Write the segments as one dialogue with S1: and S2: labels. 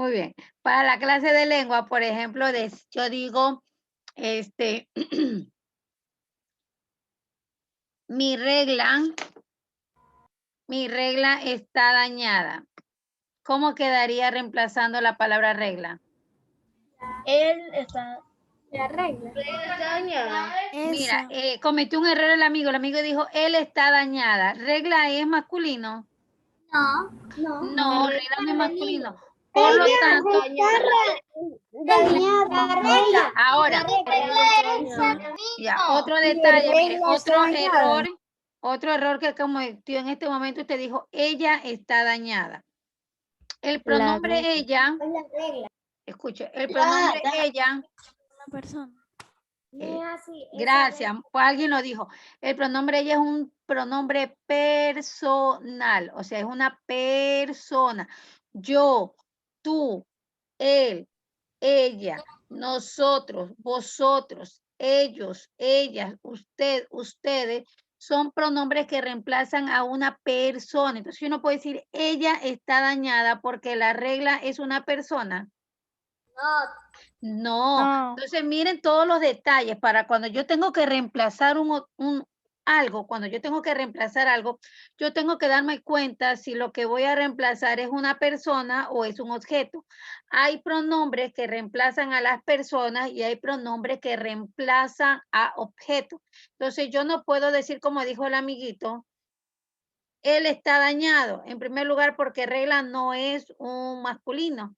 S1: Muy bien. Para la clase de lengua, por ejemplo, yo digo, mi regla está dañada. ¿Cómo quedaría reemplazando la palabra regla?
S2: Él está... La regla.
S1: Mira,
S3: Esa.
S1: cometió un error el amigo dijo, él está dañada. ¿Regla es masculino?
S2: No.
S1: No, regla no es masculino. Por lo
S2: Ella
S1: tanto, ya, ahora, ya, otro detalle, mire, otro error que cometió en este momento, usted dijo, ella está dañada. El
S3: La
S1: pronombre
S3: regla.
S1: ella, escuche, el pronombre ella,
S3: Una persona.
S1: gracias, pues alguien lo dijo, el pronombre ella es un pronombre personal, o sea, es una persona. Yo, tú, él, ella, nosotros, vosotros, ellos, ellas, usted, ustedes, son pronombres que reemplazan a una persona. Entonces uno puede decir, ella está dañada porque la regla es una persona. No,
S3: No.
S1: entonces miren todos los detalles para cuando yo tengo que reemplazar algo, cuando yo tengo que reemplazar algo, yo tengo que darme cuenta si lo que voy a reemplazar es una persona o es un objeto. Hay pronombres que reemplazan a las personas y hay pronombres que reemplazan a objetos. Entonces yo no puedo decir como dijo el amiguito, él está dañado, en primer lugar porque regla no es un masculino.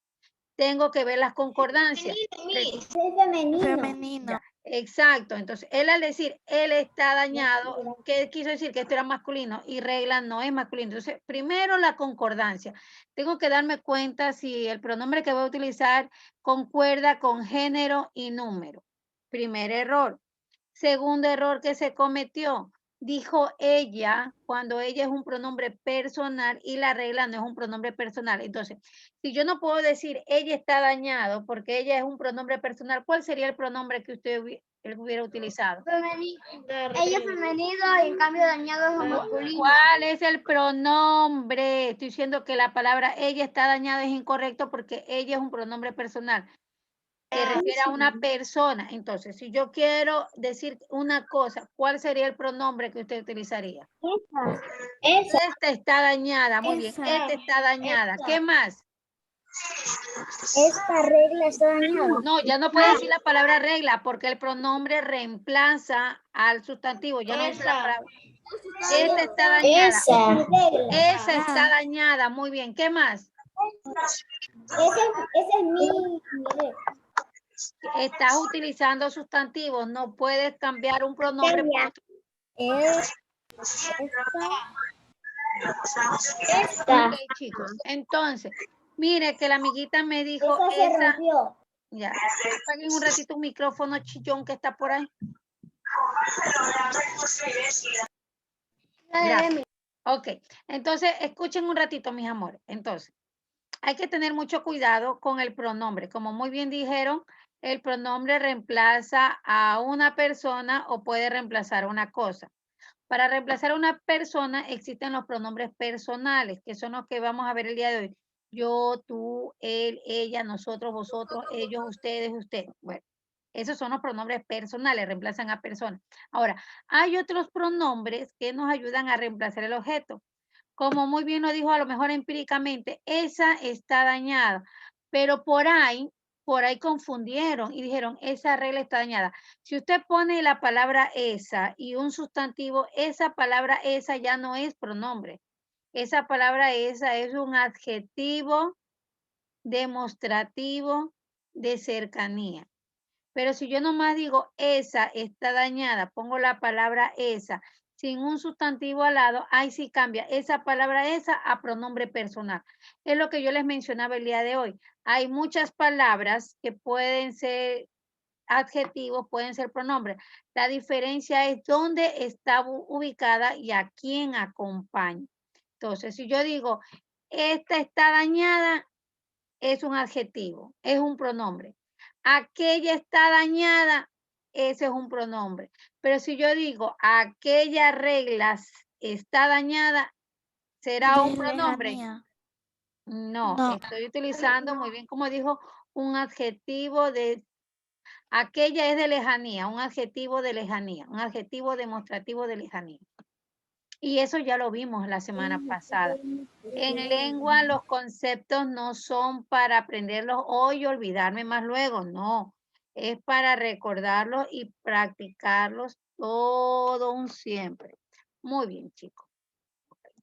S1: Tengo que ver las concordancias.
S2: Es femenino.
S3: Femenino.
S1: Ya, exacto. Entonces, él al decir él está dañado, ¿qué quiso decir? Que esto era masculino y regla no es masculino. Entonces, primero la concordancia. Tengo que darme cuenta si el pronombre que voy a utilizar concuerda con género y número. Primer error. Segundo error que se cometió. Dijo ella cuando ella es un pronombre personal y la regla no es un pronombre personal. Entonces, si yo no puedo decir ella está dañado porque ella es un pronombre personal, ¿cuál sería el pronombre que usted hubiera utilizado?
S2: Ella es femenino y en cambio dañado es masculino.
S1: ¿Cuál es el pronombre? Estoy diciendo que la palabra ella está dañada es incorrecto porque ella es un pronombre personal. Se refiere a una persona. Entonces, si yo quiero decir una cosa, ¿cuál sería el pronombre que usted utilizaría?
S2: Esa.
S1: Esta está dañada, muy bien.
S3: Esa.
S1: Esta está dañada. ¿Qué más?
S2: Esta regla está dañada.
S1: No, ya no puede decir la palabra regla porque el pronombre reemplaza al sustantivo. Ya no dice la palabra. Esta está dañada. Esa está dañada. Muy bien. ¿Qué más?
S2: Ese es mi.
S1: Estás utilizando sustantivos. No puedes cambiar un pronombre por otro.
S2: Esta.
S1: Ok, chicos. Entonces, mire que la amiguita me dijo
S2: Esa se
S1: esa.
S2: rompió.
S1: Ya. Apaguen un ratito un micrófono chillón que está por ahí. Gracias. Ok. Entonces, escuchen un ratito, mis amores. Entonces, hay que tener mucho cuidado con el pronombre. Como muy bien dijeron, el pronombre reemplaza a una persona o puede reemplazar a una cosa. Para reemplazar a una persona existen los pronombres personales, que son los que vamos a ver el día de hoy. Yo, tú, él, ella, nosotros, vosotros, ellos, ustedes, usted. Bueno, esos son los pronombres personales, reemplazan a personas. Ahora, hay otros pronombres que nos ayudan a reemplazar el objeto. Como muy bien lo dijo, a lo mejor empíricamente, esa está dañada, pero por ahí confundieron y dijeron, esa regla está dañada. Si usted pone la palabra esa y un sustantivo, esa palabra esa ya no es pronombre. Esa palabra esa es un adjetivo demostrativo de cercanía. Pero si yo nomás digo esa está dañada, pongo la palabra esa sin un sustantivo al lado, ahí sí cambia esa palabra esa a pronombre personal. Es lo que yo les mencionaba el día de hoy. Hay muchas palabras que pueden ser adjetivos, pueden ser pronombres. La diferencia es dónde está ubicada y a quién acompaña. Entonces, si yo digo, esta está dañada, es un adjetivo, es un pronombre. Aquella está dañada, ese es un pronombre. Pero si yo digo, aquella regla está dañada, ¿será un
S3: De
S1: pronombre?
S3: lejanía.
S1: No,
S2: No.
S1: estoy utilizando muy bien, como dijo, un adjetivo de, aquella es de lejanía, un adjetivo de lejanía, un adjetivo demostrativo de lejanía. Y eso ya lo vimos la semana pasada. En lengua los conceptos no son para aprenderlos hoy y olvidarme más luego, no. Es para recordarlos y practicarlos todo un siempre. Muy bien, chicos.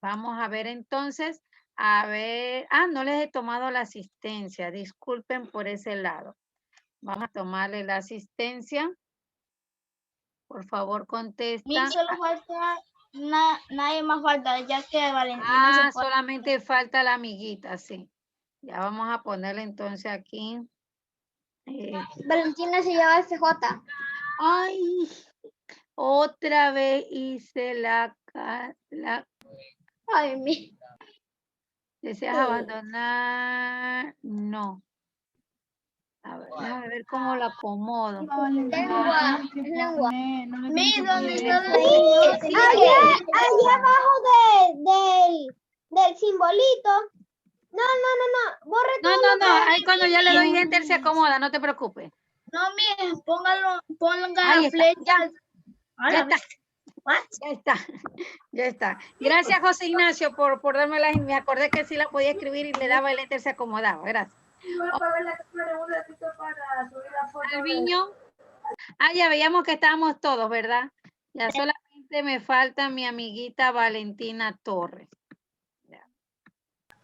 S1: Vamos a ver entonces, a ver, no les he tomado la asistencia, disculpen por ese lado. Vamos a tomarle la asistencia. Por favor, contesta.
S2: Solo falta, nadie más falta, ya que Valentina se fue.
S1: Solamente falta la amiguita, sí. Ya vamos a ponerle entonces aquí.
S2: Valentina se llama FJ.
S1: Ay, otra vez hice la
S2: Ay, mi.
S1: ¿Deseas abandonar? No. A ver, déjame ver cómo la acomodo.
S2: Lengua. Lengua. ¿Dónde está
S1: Sí,
S2: allá abajo del simbolito. No. Borre
S1: No,
S2: todo
S1: no,
S2: lo
S1: no.
S2: que-
S1: Ahí cuando ya le doy enter se acomoda, no te preocupes.
S2: No, mire, ponga
S1: Ahí
S2: la
S1: está,
S2: flecha.
S1: Ya está. Ya está. Ya está. Gracias, José Ignacio, por darme la. Me acordé que sí la podía escribir y le daba el enter, se acomodaba. Gracias. Alviño. Ya veíamos que estábamos todos, ¿verdad? Ya solamente me falta mi amiguita Valentina Torres.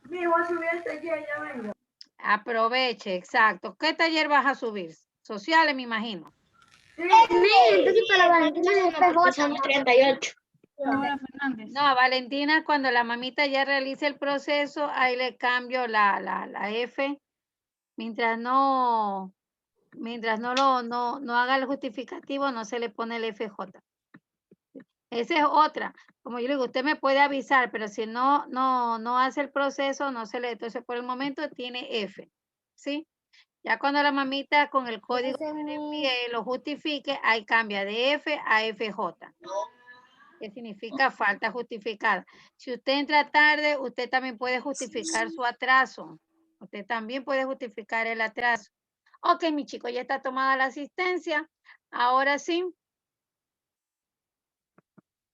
S3: Voy a subir el taller, ya vengo.
S1: Aproveche, exacto. ¿Qué taller vas a subir? Sociales, me imagino.
S2: Entonces para Valentina es FJ. Somos 38.
S1: No, a Valentina, cuando la mamita ya realice el proceso, ahí le cambio la F. Mientras no haga el justificativo, no se le pone el FJ. Esa es otra. Como yo le digo, usted me puede avisar, pero si no hace el proceso, no se le. Entonces, por el momento tiene F. ¿Sí? Ya cuando la mamita con el código que le envíe lo justifique, ahí cambia de F a FJ. Que significa falta justificada. Si usted entra tarde, usted también puede justificar su atraso. Usted también puede justificar el atraso. Ok, mi chico, ya está tomada la asistencia. Ahora sí.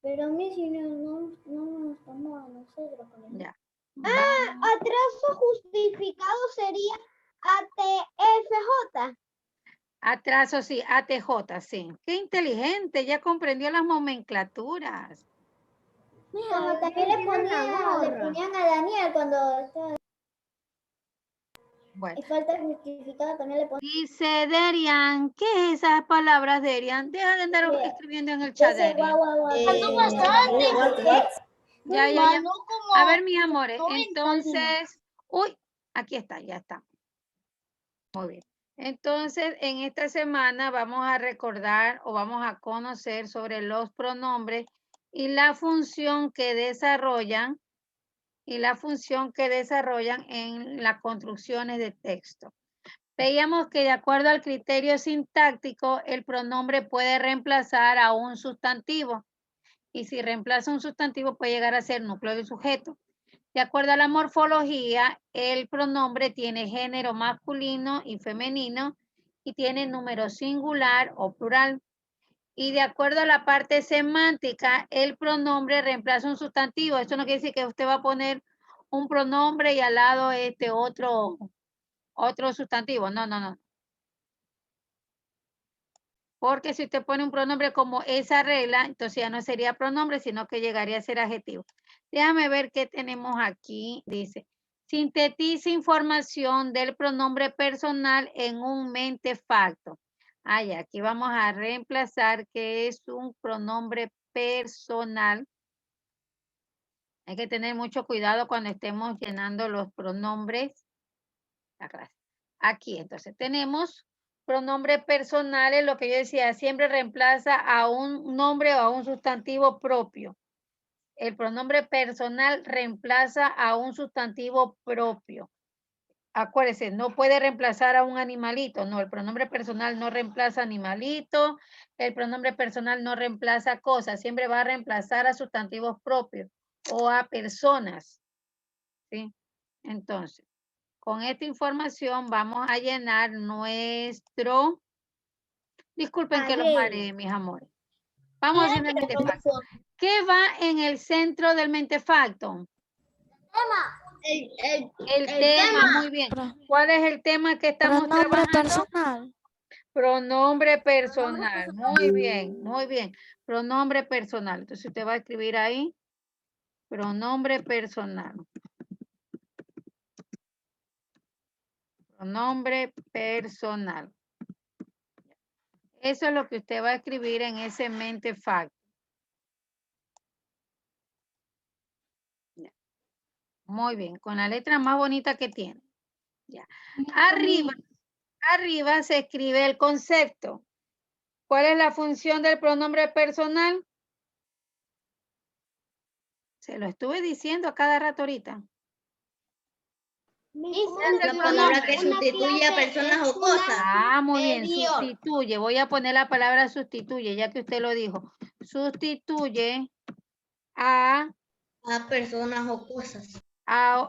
S2: Pero a mí si no estamos a nosotros con
S1: Ya.
S2: atraso justificado sería ATFJ.
S1: Atraso, sí, ATJ, sí. Qué inteligente, ya comprendió las nomenclaturas.
S2: Como también le ponían a Daniel cuando estaba.
S1: Bueno.
S2: Y falta justificada también le ponían.
S1: Dice Derian, ¿qué es esas palabras, Derian? Deja de andar escribiendo en el chat, Derian. Ya. A ver, mis amores, entonces, uy, aquí está, ya está. Muy bien. Entonces, en esta semana vamos a recordar o vamos a conocer sobre los pronombres y la función que desarrollan en las construcciones de texto. Veíamos que de acuerdo al criterio sintáctico, el pronombre puede reemplazar a un sustantivo. Y si reemplaza un sustantivo, puede llegar a ser núcleo del sujeto. De acuerdo a la morfología, el pronombre tiene género masculino y femenino y tiene número singular o plural. Y de acuerdo a la parte semántica, el pronombre reemplaza un sustantivo. Esto no quiere decir que usted va a poner un pronombre y al lado otro sustantivo. No. Porque si usted pone un pronombre como esa regla, entonces ya no sería pronombre, sino que llegaría a ser adjetivo. Déjame ver qué tenemos aquí. Dice, sintetiza información del pronombre personal en un mentefacto. Aquí vamos a reemplazar que es un pronombre personal. Hay que tener mucho cuidado cuando estemos llenando los pronombres. Aquí, entonces, tenemos pronombres personales, lo que yo decía, siempre reemplaza a un nombre o a un sustantivo propio. El pronombre personal reemplaza a un sustantivo propio. Acuérdense, no puede reemplazar a un animalito. No, el pronombre personal no reemplaza animalito. El pronombre personal no reemplaza cosas. Siempre va a reemplazar a sustantivos propios o a personas. ¿Sí? Entonces, con esta información vamos a llenar nuestro... Disculpen que los mareé, mis amores. Vamos haciendo el mentefacto. ¿Qué va en el centro del mentefacto? El tema, muy bien. ¿Cuál es el tema que estamos
S4: Pronombre
S1: trabajando?
S4: personal.
S1: Pronombre personal. Muy bien, muy bien. Pronombre personal. Entonces usted va a escribir ahí. Pronombre personal. Pronombre personal. Eso es lo que usted va a escribir en ese mentefacto. Muy bien, con la letra más bonita que tiene. Ya. Arriba se escribe el concepto. ¿Cuál es la función del pronombre personal? Se lo estuve diciendo a cada rato ahorita.
S2: Una palabra que sustituye a personas o cosas.
S1: Ah, muy bien, sustituye. Voy a poner la palabra sustituye, ya que usted lo dijo. Sustituye a
S2: personas o cosas.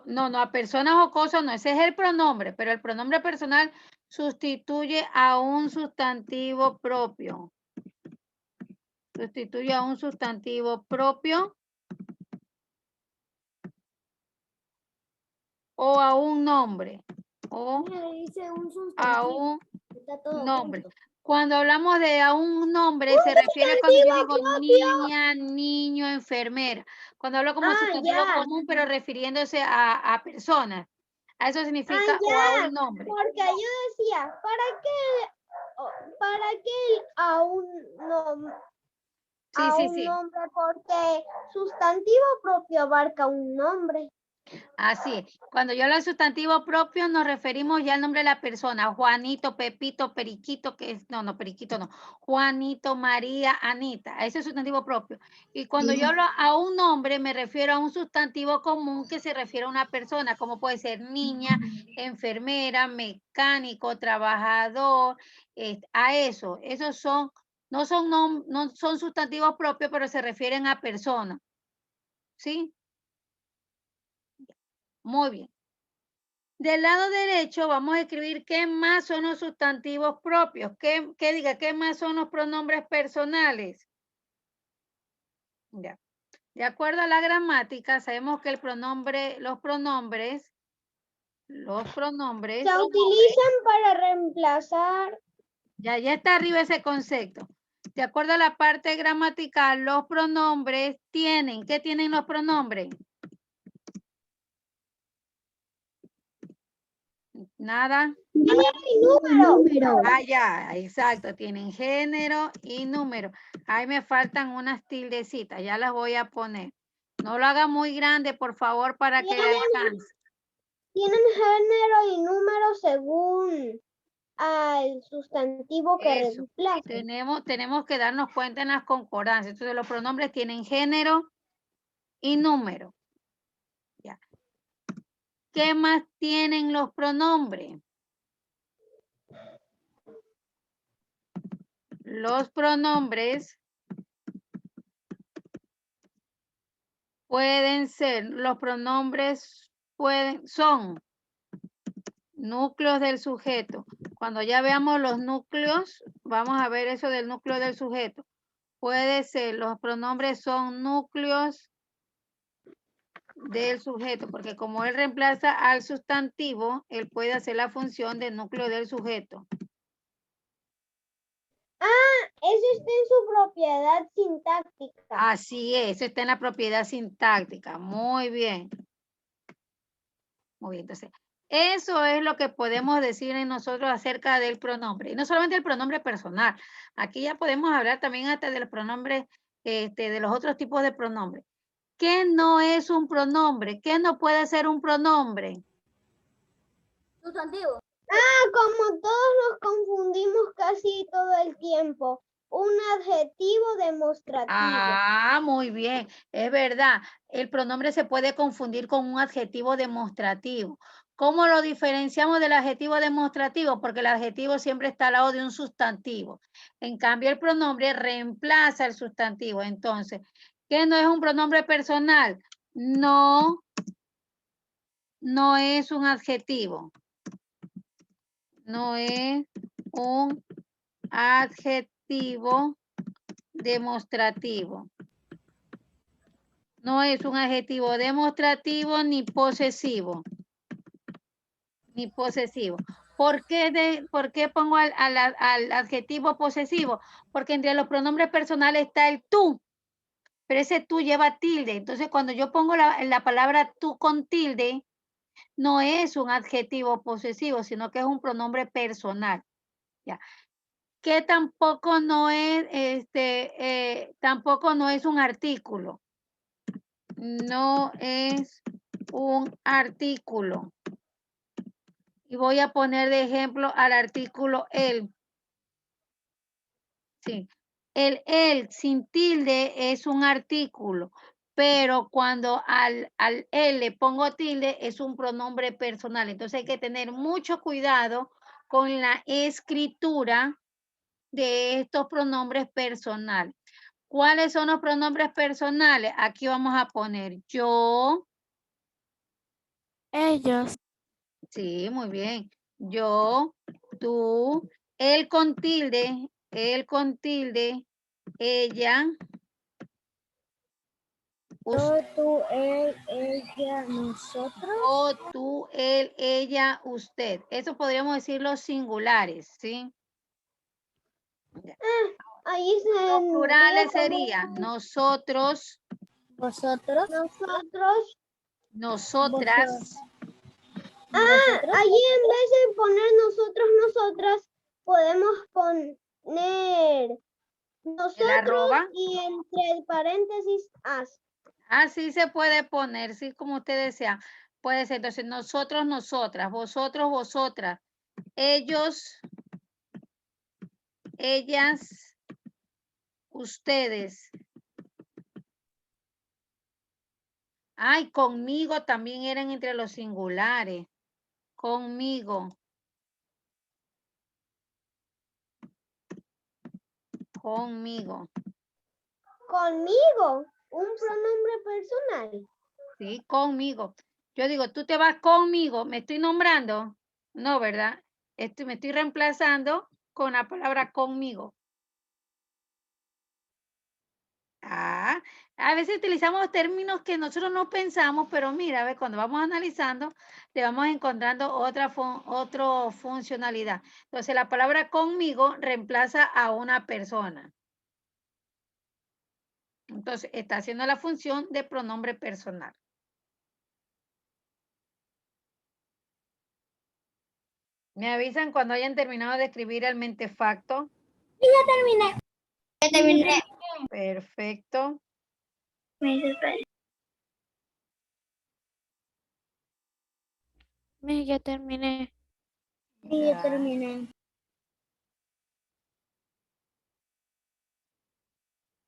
S1: no, a personas o cosas no, ese es el pronombre, pero el pronombre personal sustituye a un sustantivo propio. Sustituye a un sustantivo propio o a un nombre. O a un nombre. Cuando hablamos de a un nombre, se refiere cuando yo digo niña, niño, enfermera. Cuando hablo como sustantivo común, pero refiriéndose a personas. A eso significa o a un nombre.
S2: Porque yo decía, ¿para qué a un nombre?
S1: Sí.
S2: Nombre, porque sustantivo propio abarca un nombre.
S1: Así es. Cuando yo hablo de sustantivo propio, nos referimos ya al nombre de la persona. Juanito, Pepito, Periquito, que es, no, Periquito no. Juanito, María, Anita. Ese es sustantivo propio. Y cuando yo hablo a un nombre, me refiero a un sustantivo común que se refiere a una persona, como puede ser niña, enfermera, mecánico, trabajador, a eso. Esos son, no son sustantivos propios, pero se refieren a personas. ¿Sí? Muy bien. Del lado derecho vamos a escribir qué más son los sustantivos propios. ¿Qué más son los pronombres personales? Ya. De acuerdo a la gramática, sabemos que los pronombres
S2: se utilizan para reemplazar.
S1: Ya está arriba ese concepto. De acuerdo a la parte gramatical, los pronombres tienen, ¿qué tienen los pronombres? Nada.
S2: Número.
S1: Ah, ya, exacto, tienen género y número. Ahí me faltan unas tildecitas, ya las voy a poner. No lo haga muy grande, por favor, para que le alcance.
S2: Tienen género y número según al sustantivo que reemplaza.
S1: Tenemos que darnos cuenta en las concordancias. Entonces, los pronombres tienen género y número. Ya. ¿Qué más tienen los pronombres? Los pronombres son núcleos del sujeto. Cuando ya veamos los núcleos, vamos a ver eso del núcleo del sujeto. Puede ser, los pronombres son núcleos del sujeto, porque como él reemplaza al sustantivo, él puede hacer la función de núcleo del sujeto.
S2: Eso está en su propiedad sintáctica.
S1: Así es, eso está en la propiedad sintáctica. Muy bien. Muy bien, entonces, eso es lo que podemos decir en nosotros acerca del pronombre. Y no solamente el pronombre personal. Aquí ya podemos hablar también hasta de los pronombres, de los otros tipos de pronombres. ¿Qué no es un pronombre? ¿Qué no puede ser un pronombre?
S2: Sustantivo. Como todos nos confundimos casi todo el tiempo. Un adjetivo demostrativo.
S1: Ah, muy bien. Es verdad. El pronombre se puede confundir con un adjetivo demostrativo. ¿Cómo lo diferenciamos del adjetivo demostrativo? Porque el adjetivo siempre está al lado de un sustantivo. En cambio, el pronombre reemplaza el sustantivo. Entonces, ¿qué no es un pronombre personal? No no es un adjetivo. No es un adjetivo demostrativo. No es un adjetivo demostrativo ni posesivo. Ni posesivo. ¿Por qué pongo al adjetivo posesivo? Porque entre los pronombres personales está el tú, pero ese tú lleva tilde. Entonces, cuando yo pongo la palabra tú con tilde, no es un adjetivo posesivo, sino que es un pronombre personal. ¿Ya? Que tampoco no es, tampoco no es un artículo. No es un artículo. Y voy a poner de ejemplo al artículo el. Sí. El sin tilde es un artículo, pero cuando al él le pongo tilde es un pronombre personal. Entonces hay que tener mucho cuidado con la escritura de estos pronombres personales. ¿Cuáles son los pronombres personales? Aquí vamos a poner yo.
S4: Ellos.
S1: Sí, muy bien. Yo, tú, él con tilde, ella,
S2: Yo, tú, él, ella, nosotros.
S1: o tú, él, ella, usted. Eso podríamos decir los singulares, ¿sí?
S2: Ahí
S1: Los plurales serían nosotros,
S4: Vosotros.
S2: nosotros.
S1: nosotras,
S2: Allí en vez de poner nosotros, nosotras, podemos poner
S1: el
S2: nosotros
S1: arroba.
S2: y entre paréntesis as.
S1: Así se puede poner, sí, como usted desea. Puede ser, entonces, nosotros, nosotras, vosotros, vosotras, ellos, ellas, ustedes. Ay, conmigo también eran entre los singulares. Conmigo. Conmigo.
S2: Conmigo, un pronombre personal.
S1: Sí, conmigo. Yo digo, tú te vas conmigo, me estoy nombrando. No, ¿verdad? Me estoy reemplazando con la palabra conmigo. Ah, a veces utilizamos términos que nosotros no pensamos, pero mira, a ver, cuando vamos analizando, le vamos encontrando otra funcionalidad. Entonces, la palabra conmigo reemplaza a una persona. Entonces, está haciendo la función de pronombre personal. Me avisan cuando hayan terminado de escribir el mentefacto.
S2: Ya terminé.
S1: Perfecto.
S4: Ya terminé.
S2: Sí, ya terminé.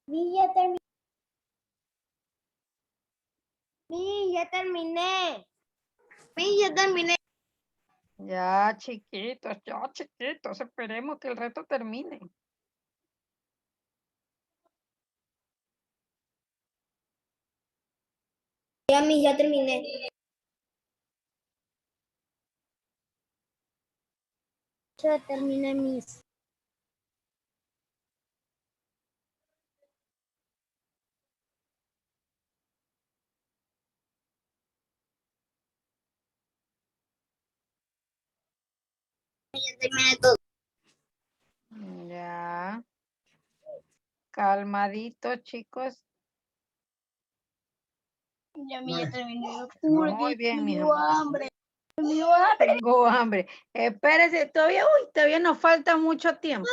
S2: Sí, ya terminé. Sí, ya terminé. Sí, ya terminé.
S1: Ya, chiquitos, esperemos que el reto termine.
S2: Ya terminé. Ya terminé mis. Ya terminé todo.
S1: Ya. Calmadito, chicos.
S2: Ya terminé.
S1: Muy bien, mi amor.
S2: Hambre.
S1: Tengo hambre. Espérese, todavía nos falta mucho tiempo.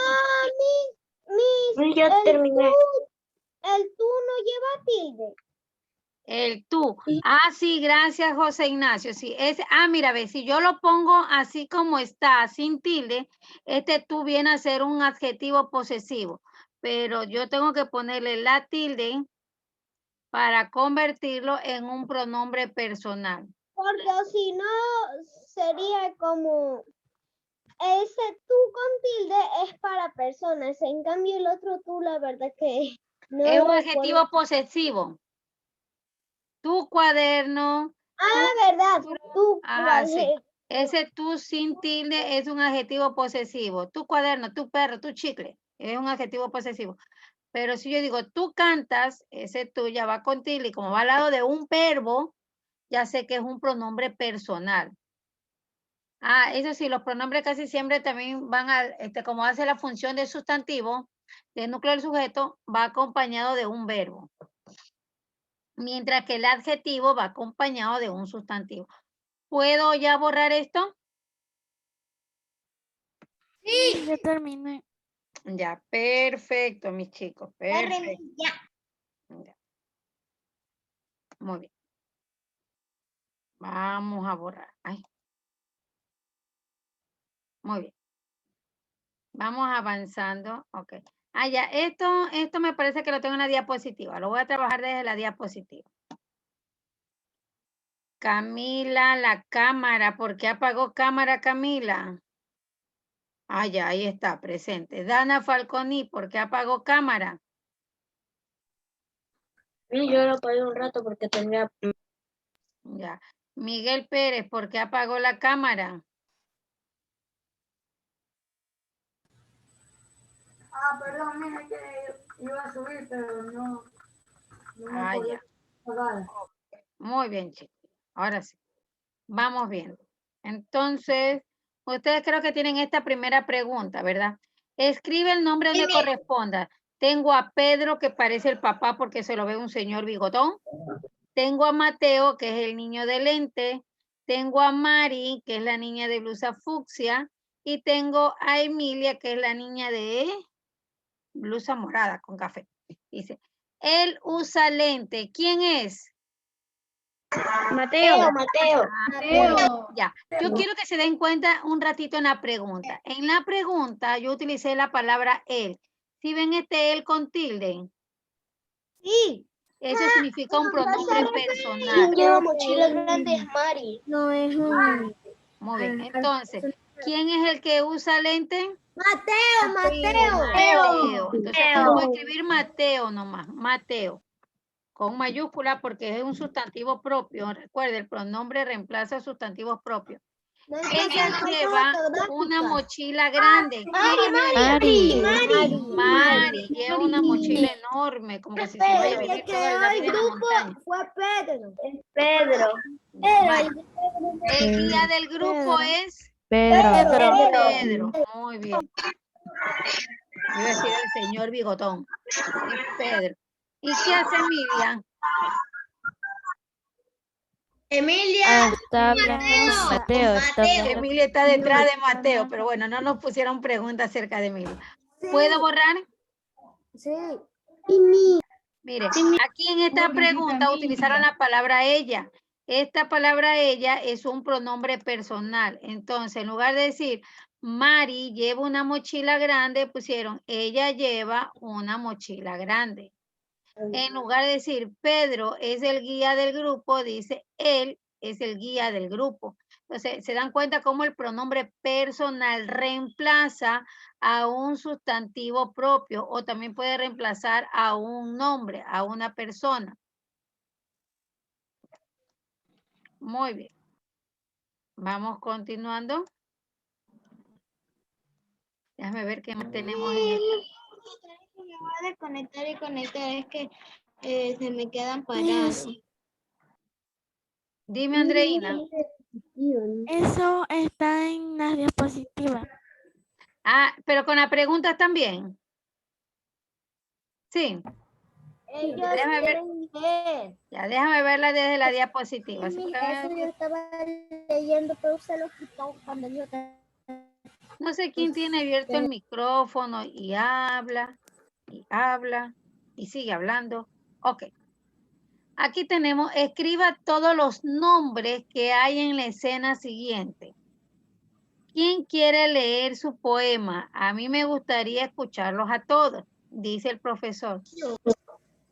S2: Ya terminé. El tú no lleva tilde.
S1: El tú. Ah, sí, gracias, José Ignacio. Sí, mira, ve, si yo lo pongo así como está, sin tilde, tú viene a ser un adjetivo posesivo. Pero yo tengo que ponerle la tilde para convertirlo en un pronombre personal.
S2: Porque si no, sería como ese tú con tilde es para personas. En cambio, el otro tú, la verdad que no
S1: Es un
S2: lo
S1: adjetivo posesivo. Tu cuaderno,
S2: Ah, ¿verdad? Tú,
S1: Ajá, sí. Ese tú sin tilde es un adjetivo posesivo. Tu cuaderno, tu perro, tu chicle, es un adjetivo posesivo. Pero si yo digo, tú cantas, ese tú ya va con tilde y como va al lado de un verbo, ya sé que es un pronombre personal. Ah, eso sí, los pronombres casi siempre también van a, como hace la función de sustantivo, del núcleo del sujeto, va acompañado de un verbo. Mientras que el adjetivo va acompañado de un sustantivo. ¿Puedo ya borrar esto?
S4: Sí, ya terminé.
S1: Ya, perfecto, mis chicos, perfecto.
S2: Ya.
S1: Ya. Muy bien. Vamos a borrar. Ay. Muy bien. Vamos avanzando. Ok. Ah, ya, esto me parece que lo tengo en la diapositiva. Lo voy a trabajar desde la diapositiva. Camila, la cámara. ¿Por qué apagó cámara, Camila? Ah, ya, ahí está, presente. Dana Falconi, ¿por qué apagó cámara?
S3: Yo lo apagué un rato porque tenía...
S1: Ya. Miguel Pérez, ¿por qué apagó la cámara?
S3: perdón, mira que iba a subir, pero no
S1: Ah,
S3: podía
S1: ya.
S3: apagar.
S1: Muy bien, chicos. Ahora sí. Vamos viendo. Entonces, ustedes creo que tienen esta primera pregunta, ¿verdad? Escribe el nombre donde corresponda. Tengo a Pedro, que parece el papá porque se lo ve un señor bigotón. Tengo a Mateo, que es el niño de lente. Tengo a Mari, que es la niña de blusa fucsia. Y tengo a Emilia, que es la niña de blusa morada con café. Dice, él usa lente. ¿Quién es?
S3: Mateo.
S1: Ya, yo quiero que se den cuenta un ratito en la pregunta. En la pregunta yo utilicé la palabra él. ¿Sí ven este él con tilde?
S2: Sí.
S1: Eso significa un pronombre personal.
S2: Lleva mochila grande, es Mari. No es un...
S1: Muy bien, entonces, ¿quién es el que usa lente?
S2: Mateo.
S1: Mateo. Entonces aquí lo voy a escribir Mateo nomás, Mateo. Con mayúscula porque es un sustantivo propio. Recuerde, el pronombre reemplaza sustantivos propios. Ella lleva una mochila grande. Mari lleva una mochila enorme, como que si se vaya a vivir toda la vida en la montaña.
S2: Fue Pedro.
S3: Pedro.
S1: Vale. El guía del grupo es Pedro. Muy bien. Iba a decir el señor bigotón. Es Pedro. ¿Y qué hace Emilia?
S2: Emilia.
S4: Está hablando Mateo. Está hablando.
S1: Emilia está detrás de Mateo, pero bueno, no nos pusieron preguntas acerca de Emilia. ¿Puedo borrar?
S2: Sí.
S1: Mire, aquí en esta pregunta utilizaron la palabra ella. Esta palabra ella es un pronombre personal. Entonces, en lugar de decir Mari lleva una mochila grande, pusieron ella lleva una mochila grande. En lugar de decir Pedro es el guía del grupo, dice él es el guía del grupo. Entonces, se dan cuenta cómo el pronombre personal reemplaza a un sustantivo propio o también puede reemplazar a un nombre, a una persona. Muy bien. Vamos continuando. Déjame ver qué más tenemos en esta.
S2: Me voy a desconectar y conectar, es que se me quedan parados.
S1: Dime, Andreina.
S4: Eso está en las diapositivas.
S1: Ah, pero con las preguntas también. Sí.
S2: Ellos
S1: Déjame ver.
S2: quieren leer.
S1: Ya, déjame verla desde la diapositiva.
S2: Eso yo estaba leyendo, pero se lo quitó cuando yo...
S1: No sé quién tiene abierto el micrófono y habla y sigue hablando. Ok. Aquí tenemos, escriba todos los nombres que hay en la escena siguiente. ¿Quién quiere leer su poema? A mí me gustaría escucharlos a todos, dice el profesor.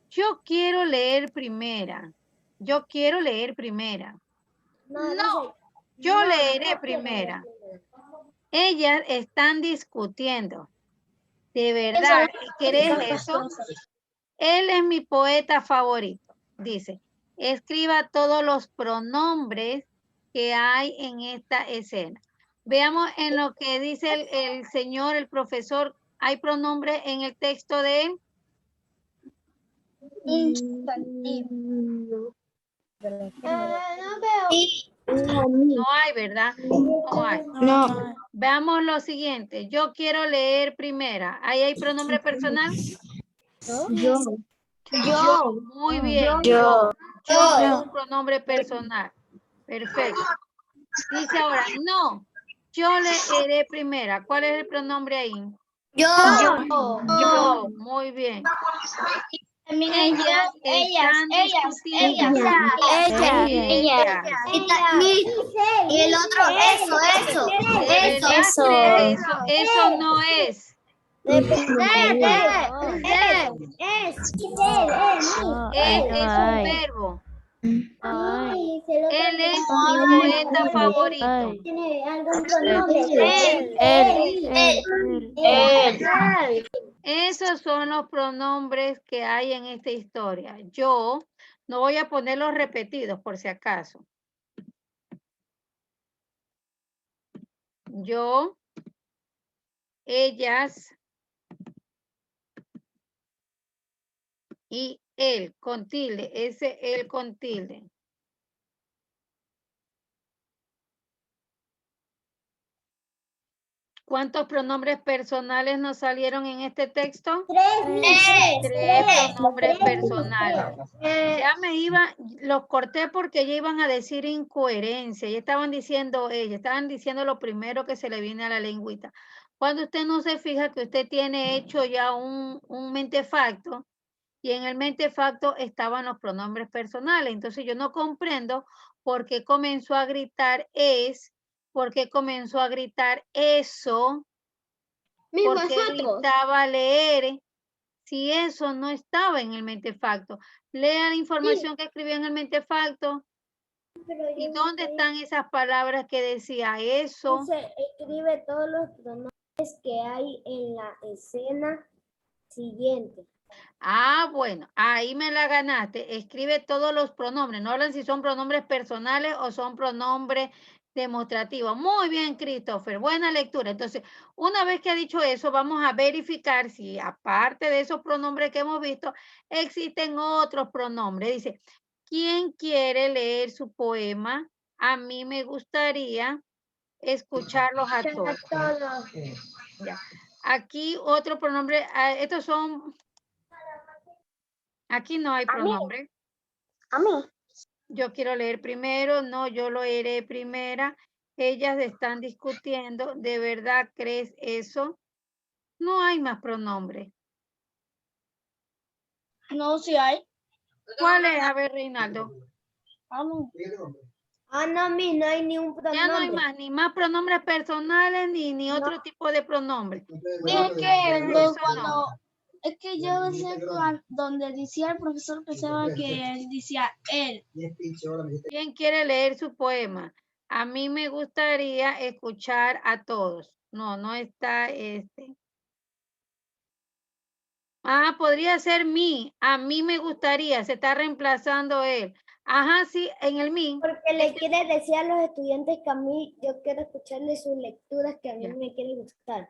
S1: Yo quiero leer primera. Yo quiero leer primera. No, yo leeré primera. Ellas están discutiendo. ¿De verdad querés eso? Él es mi poeta favorito. Dice, Escriba todos los pronombres que hay en esta escena. Veamos en lo que dice el señor, el profesor. ¿Hay pronombre en el texto de él?
S2: No veo.
S1: No hay, ¿verdad? No hay.
S4: No.
S1: Veamos lo siguiente. Yo quiero leer primera. ¿Ahí hay pronombre personal?
S2: Yo.
S1: Muy bien.
S2: Yo.
S1: Yo es un pronombre personal. Perfecto. Dice ahora, no. Yo leeré primera. ¿Cuál es el pronombre ahí? Yo. Muy bien. Ellas están discutiendo.
S2: Ella. Y el otro, eso.
S1: ¿De verdad crees eso no es. Es un verbo.
S4: Ay.
S1: Él es mi poeta favorito.
S4: Ay.
S2: Tiene algún pronombre.
S4: Él.
S1: Esos son los pronombres que hay en esta historia. Yo no voy a ponerlos repetidos por si acaso. Yo, ellas y él con tilde. Ese él con tilde. ¿Cuántos pronombres personales nos salieron en este texto? 3 pronombres personales. Ya los corté porque ya iban a decir incoherencia. Ya estaban diciendo lo primero que se le viene a la lengüita. Cuando usted no se fija que usted tiene hecho ya un mentefacto y en el mentefacto estaban los pronombres personales. Entonces yo no comprendo por qué comenzó a gritar ¿por qué comenzó a gritar eso? ¿Por qué gritaba leer? Si eso no estaba en el mentefacto. Lea la información que escribió en el mentefacto. ¿Y dónde están esas palabras que decía eso?
S2: Escribe todos los pronombres que hay en la escena siguiente.
S1: Ah, bueno, ahí me la ganaste. Escribe todos los pronombres. No hablan si son pronombres personales o son pronombres demostrativos. Muy bien, Christopher. Buena lectura. Entonces, una vez que ha dicho eso, vamos a verificar si aparte de esos pronombres que hemos visto, existen otros pronombres. Dice, ¿quién quiere leer su poema? A mí me gustaría escucharlos a todos. Ya. Aquí otro pronombre. Estos son... Aquí no hay pronombre.
S2: A mí.
S1: Yo quiero leer primero. No, yo lo leeré primera. Ellas están discutiendo. ¿De verdad crees eso? No hay más pronombre.
S2: No, sí hay.
S1: ¿Cuál es? A ver, Reinaldo.
S2: No, no hay ni un pronombre.
S1: Ya no hay más, ni más pronombres personales, ni otro tipo de pronombre.
S2: Es que yo sé donde decía el profesor pensaba que decía él.
S1: ¿Quién quiere leer su poema? A mí me gustaría escuchar a todos. No, no está este. Ah, podría ser mí. A mí me gustaría. Se está reemplazando él. Ajá, sí, en el mí.
S2: Porque le quiere decir a los estudiantes que a mí yo quiero escucharle sus lecturas que a mí me quiere gustar.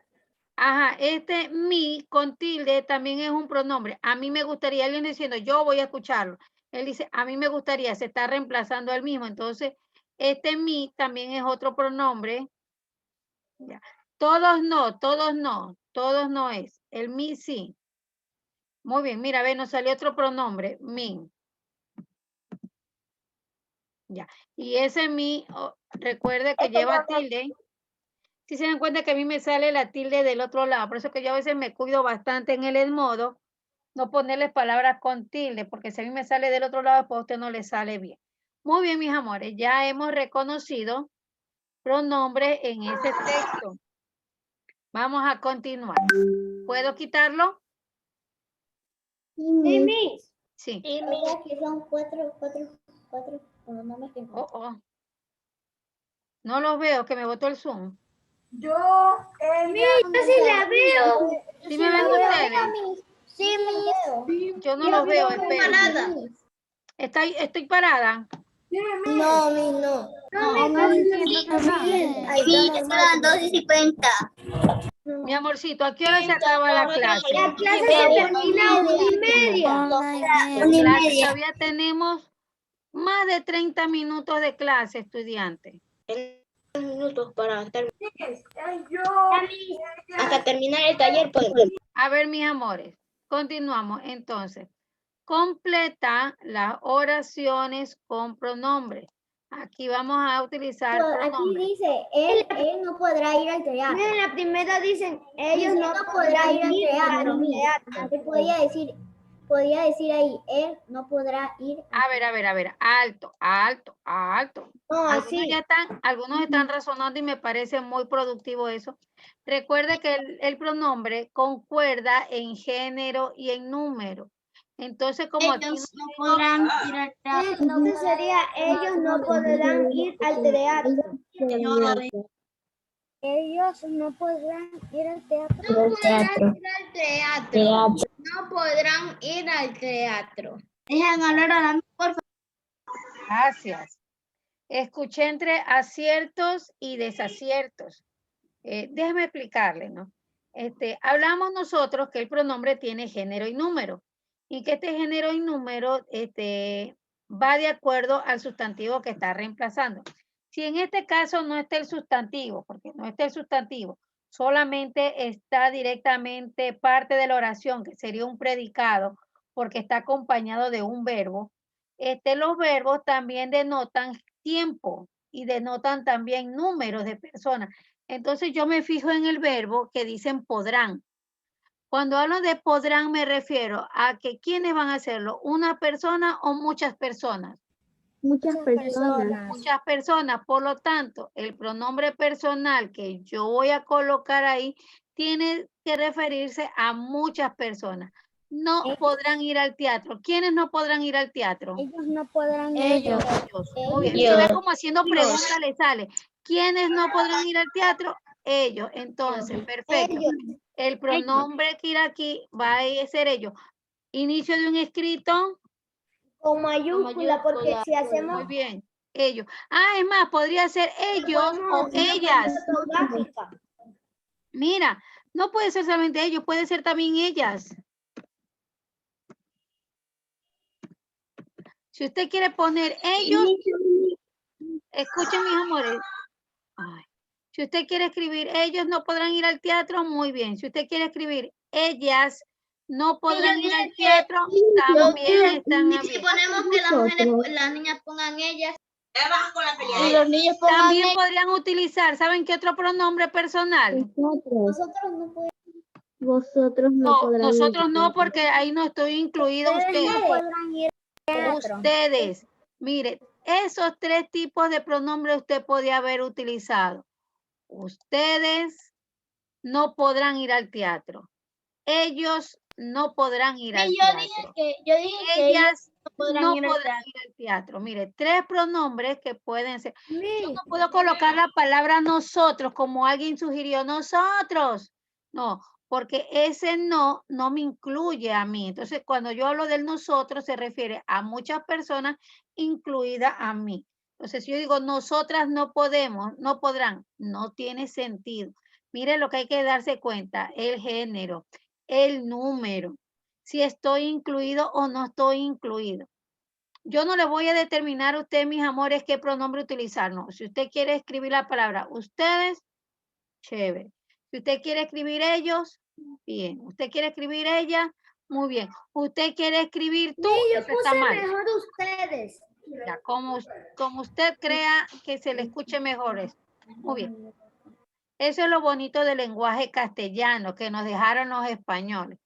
S1: Ajá, este mí con tilde también es un pronombre. A mí me gustaría, alguien diciendo, yo voy a escucharlo. Él dice, a mí me gustaría, se está reemplazando al mismo. Entonces, este mí también es otro pronombre. Ya. Todos no, todos no es. El mí sí. Muy bien, mira, ve, nos salió otro pronombre, mí. Ya. Y ese mí, recuerde que lleva tilde. Si se dan cuenta que a mí me sale la tilde del otro lado, por eso que yo a veces me cuido bastante en el Edmodo, no ponerles palabras con tilde, porque si a mí me sale del otro lado, pues a usted no le sale bien. Muy bien, mis amores, ya hemos reconocido pronombres en ese texto. Vamos a continuar. ¿Puedo quitarlo?
S2: Sí, Miss.
S1: Sí.
S2: Y mira que son cuatro pronombres que
S1: No los veo, que me botó el Zoom.
S3: Yo, ella.
S2: sí la veo.
S1: ¿Sí me ven ustedes?
S2: Sí, Miss.
S1: Yo no los veo, esperen. Estoy parada.
S2: No, mi no.
S4: Sí, ya son las 2:50.
S1: Mi amorcito, ¿a qué hora se acaba la clase?
S2: La clase se termina a 1:30.
S1: La clase todavía tenemos más de 30 minutos de clase, estudiantes.
S4: Minutos para terminar.
S3: Yo.
S4: Hasta terminar el taller podemos.
S1: A ver, mis amores, continuamos. Entonces, completa las oraciones con pronombres. Aquí vamos a utilizar
S2: Aquí
S1: pronombres.
S2: dice, él no podrá ir al teatro. Miren, la primera dicen, ellos no podrán ir al teatro. Podría decir ahí, él no podrá ir.
S1: A ver, alto.
S2: No,
S1: Algunos están razonando y me parece muy productivo eso. Recuerde que el pronombre concuerda en género y en número. Entonces, como aquí
S4: Ellos no podrán ir al teatro.
S2: Entonces sería, ellos no podrán ir al teatro. Ellos no podrán ir al teatro.
S4: No podrán ir al teatro. Dejan hablar a la por favor.
S1: Gracias. Escuché entre aciertos y desaciertos. Déjeme explicarle, ¿no? Hablamos nosotros que el pronombre tiene género y número y que este género y número va de acuerdo al sustantivo que está reemplazando. Si en este caso no está el sustantivo, porque no está el sustantivo, solamente está directamente parte de la oración, que sería un predicado, porque está acompañado de un verbo. Los verbos también denotan tiempo y denotan también números de personas. Entonces yo me fijo en el verbo que dicen podrán. Cuando hablo de podrán me refiero a que ¿quiénes van a hacerlo? ¿Una persona o muchas personas?
S2: Muchas personas.
S1: Muchas personas. Por lo tanto, el pronombre personal que yo voy a colocar ahí tiene que referirse a muchas personas. No podrán ir al teatro. ¿Quiénes no podrán ir al teatro?
S2: Ellos no podrán ir.
S4: Ellos.
S1: Muy bien. Si ve como haciendo preguntas le sale. ¿Quiénes no podrán ir al teatro? Ellos. Entonces, perfecto. El pronombre que irá aquí va a ser ellos. Inicio de un escrito.
S2: Con mayúscula, porque si hacemos...
S1: Muy bien. Ellos. Es más, podría ser ellos o ellas. Mira, no puede ser solamente ellos, puede ser también ellas. Si usted quiere poner ellos, escuchen mis amores. Si usted quiere escribir ellos no podrán ir al teatro, muy bien. Si usted quiere escribir ellas no podrán ir al teatro, también están bien.
S4: Si ponemos que las mujeres, las niñas pongan ellas, y los niños pongan
S1: también podrían utilizar, ¿saben qué otro pronombre personal?
S2: Nosotros no podemos. Vosotros no
S1: No,
S2: podrán
S1: nosotros
S2: ir.
S1: no, porque ahí no estoy incluido ustedes.
S2: No podrán ir al teatro.
S1: Ustedes. Mire, esos tres tipos de pronombres usted podía haber utilizado. Ustedes no podrán ir al teatro. Ellos no podrán ir al teatro.
S4: Yo dije que
S1: Ellas
S4: no podrán
S1: no
S4: ir
S1: podrán ir al teatro. Mire, tres pronombres que pueden ser. Yo
S2: Sí.
S1: no puedo colocar la palabra nosotros como alguien sugirió nosotros. No, porque ese no me incluye a mí. Entonces, cuando yo hablo del nosotros, se refiere a muchas personas, incluida a mí. Entonces, si yo digo nosotras no podemos, no podrán, no tiene sentido. Mire lo que hay que darse cuenta, el género, el número, si estoy incluido o no estoy incluido. Yo no le voy a determinar a usted, mis amores, qué pronombre utilizar. No, si usted quiere escribir la palabra ustedes, chévere. Si usted quiere escribir ellos, bien. Usted quiere escribir ella, muy bien. Usted quiere escribir tú,
S2: Yo
S1: eso está
S2: puse
S1: mal.
S2: mejor ustedes.
S1: Ya, como usted crea que se le escuche mejor eso. Muy bien. Eso es lo bonito del lenguaje castellano que nos dejaron los españoles.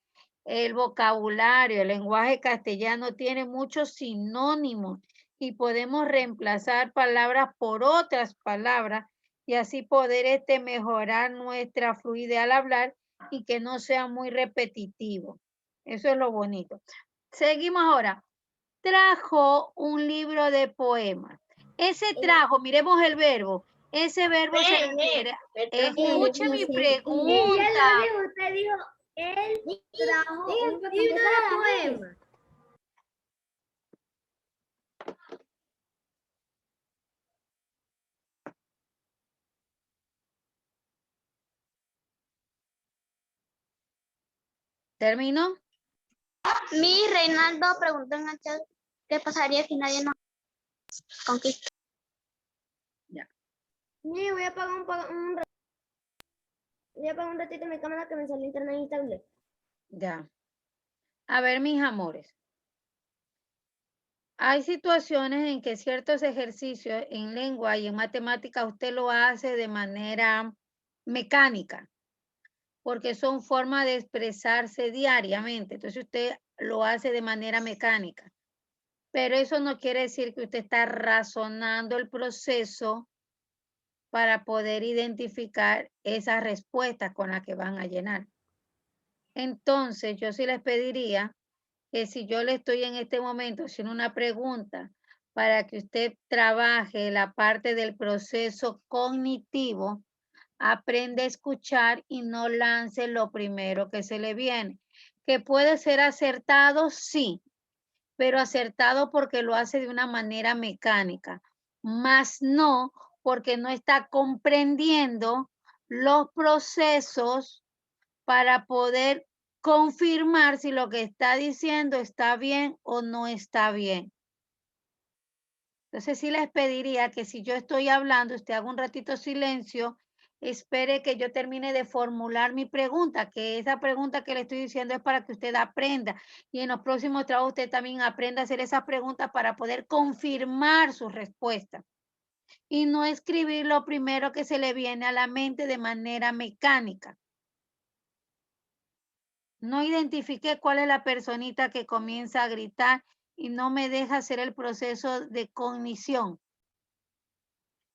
S1: El vocabulario, el lenguaje castellano tiene muchos sinónimos y podemos reemplazar palabras por otras palabras y así poder mejorar nuestra fluidez al hablar y que no sea muy repetitivo. Eso es lo bonito. Seguimos ahora. Trajo un libro de poemas. Ese trajo, miremos el verbo. Ese verbo se refiere. Escuche mi pregunta.
S2: Usted dijo, él trajo un libro de poemas.
S1: ¿Terminó?
S4: Mi Reinaldo preguntó en el chat qué pasaría si nadie nos conquista.
S1: Ya.
S2: Sí, voy a apagar un ratito mi cámara que me salió internet y tablet.
S1: Ya. A ver, mis amores. Hay situaciones en que ciertos ejercicios en lengua y en matemática usted lo hace de manera mecánica, porque son formas de expresarse diariamente. Entonces usted lo hace de manera mecánica. Pero eso no quiere decir que usted está razonando el proceso para poder identificar esas respuestas con las que van a llenar. Entonces, yo sí les pediría que si yo le estoy en este momento haciendo una pregunta para que usted trabaje la parte del proceso cognitivo, aprende a escuchar y no lance lo primero que se le viene. Que puede ser acertado, sí, pero acertado porque lo hace de una manera mecánica, más no porque no está comprendiendo los procesos para poder confirmar si lo que está diciendo está bien o no está bien. Entonces sí les pediría que si yo estoy hablando, usted haga un ratito silencio, espere que yo termine de formular mi pregunta, que esa pregunta que le estoy diciendo es para que usted aprenda y en los próximos trabajos usted también aprenda a hacer esas preguntas para poder confirmar su respuesta y no escribir lo primero que se le viene a la mente de manera mecánica. No identifiqué cuál es la personita que comienza a gritar y no me deja hacer el proceso de cognición.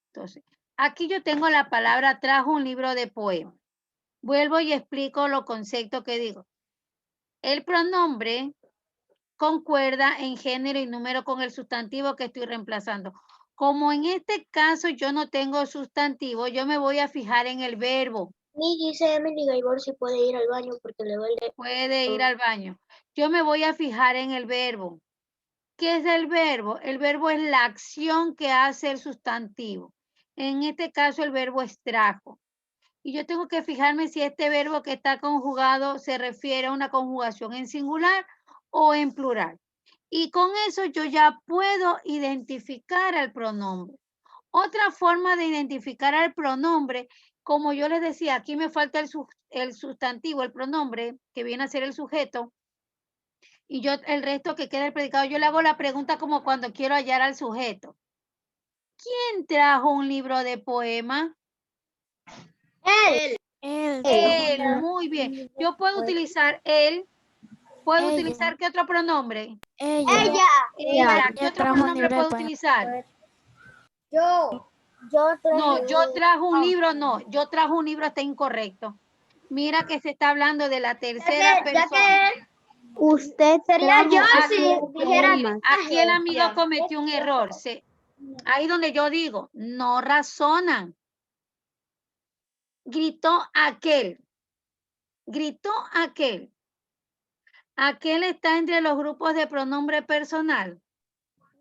S1: Entonces, aquí yo tengo la palabra trajo un libro de poemas. Vuelvo y explico los conceptos que digo. El pronombre concuerda en género y número con el sustantivo que estoy reemplazando. Como en este caso yo no tengo sustantivo, yo me voy a fijar en el verbo.
S4: Mi dice Emily Gaibor si puede ir al baño porque le duele.
S1: Puede ir al baño. Yo me voy a fijar en el verbo. ¿Qué es el verbo? El verbo es la acción que hace el sustantivo. En este caso el verbo es trajo. Y yo tengo que fijarme si este verbo que está conjugado se refiere a una conjugación en singular o en plural. Y con eso yo ya puedo identificar al pronombre. Otra forma de identificar al pronombre, como yo les decía, aquí me falta el sustantivo, el pronombre, que viene a ser el sujeto, y yo el resto que queda el predicado, yo le hago la pregunta como cuando quiero hallar al sujeto. ¿Quién trajo un libro de poema?
S4: Él.
S1: Él, muy bien. Yo puedo utilizar él. ¿Puedo utilizar qué otro pronombre?
S4: Ella.
S1: ¿Qué otro pronombre puedo utilizar?
S2: Yo
S1: No, yo trajo un libro, no. Yo trajo un libro, está incorrecto. Mira que se está hablando de la tercera persona.
S2: usted
S4: Sería yo si dijera.
S1: Aquí el amigo cometió un error. Ahí donde yo digo, no razonan. Gritó aquel. Gritó aquel. Aquel está entre los grupos de pronombre personal.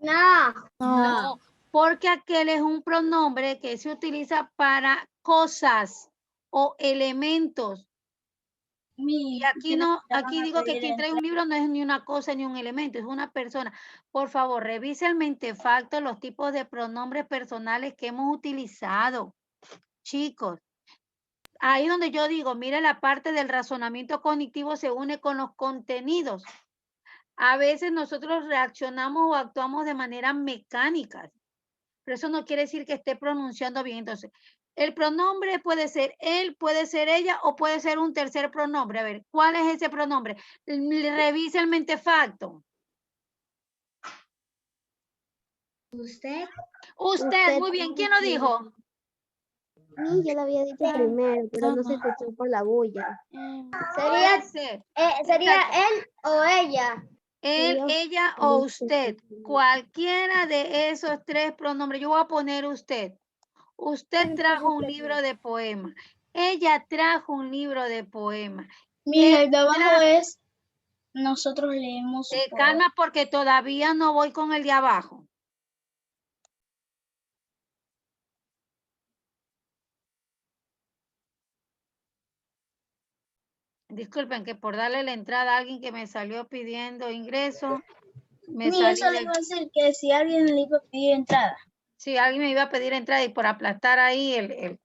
S2: No.
S1: No, porque aquel es un pronombre que se utiliza para cosas o elementos. Y aquí no, aquí digo que quien trae un libro no es ni una cosa ni un elemento, es una persona. Por favor, revise el mentefacto, los tipos de pronombres personales que hemos utilizado. Chicos, ahí donde yo digo, mire la parte del razonamiento cognitivo se une con los contenidos. A veces nosotros reaccionamos o actuamos de manera mecánica, pero eso no quiere decir que esté pronunciando bien. Entonces, el pronombre puede ser él, puede ser ella o puede ser un tercer pronombre. A ver, ¿cuál es ese pronombre? Revise el mentefacto.
S4: Usted.
S1: Usted, muy bien. ¿Quién lo dijo?
S2: Sí, yo lo había dicho primero, pero no se escuchó por la bulla.
S1: Puede ser.
S2: Sería
S1: Exacto.
S2: él o ella.
S1: Él, ella o usted. Cualquiera de esos tres pronombres. Yo voy a poner usted. Usted trajo un libro de poemas. Ella trajo un libro de poemas.
S4: Mira, el de abajo es nosotros leemos.
S1: Calma porque todavía no voy con el de abajo. Disculpen que por darle la entrada a alguien que me salió pidiendo ingreso, me
S5: Mira, eso
S1: salí
S5: le
S1: del-
S5: iba a decir que si alguien le iba a pedir entrada.
S1: Sí, alguien me iba a pedir entrada y por aplastar ahí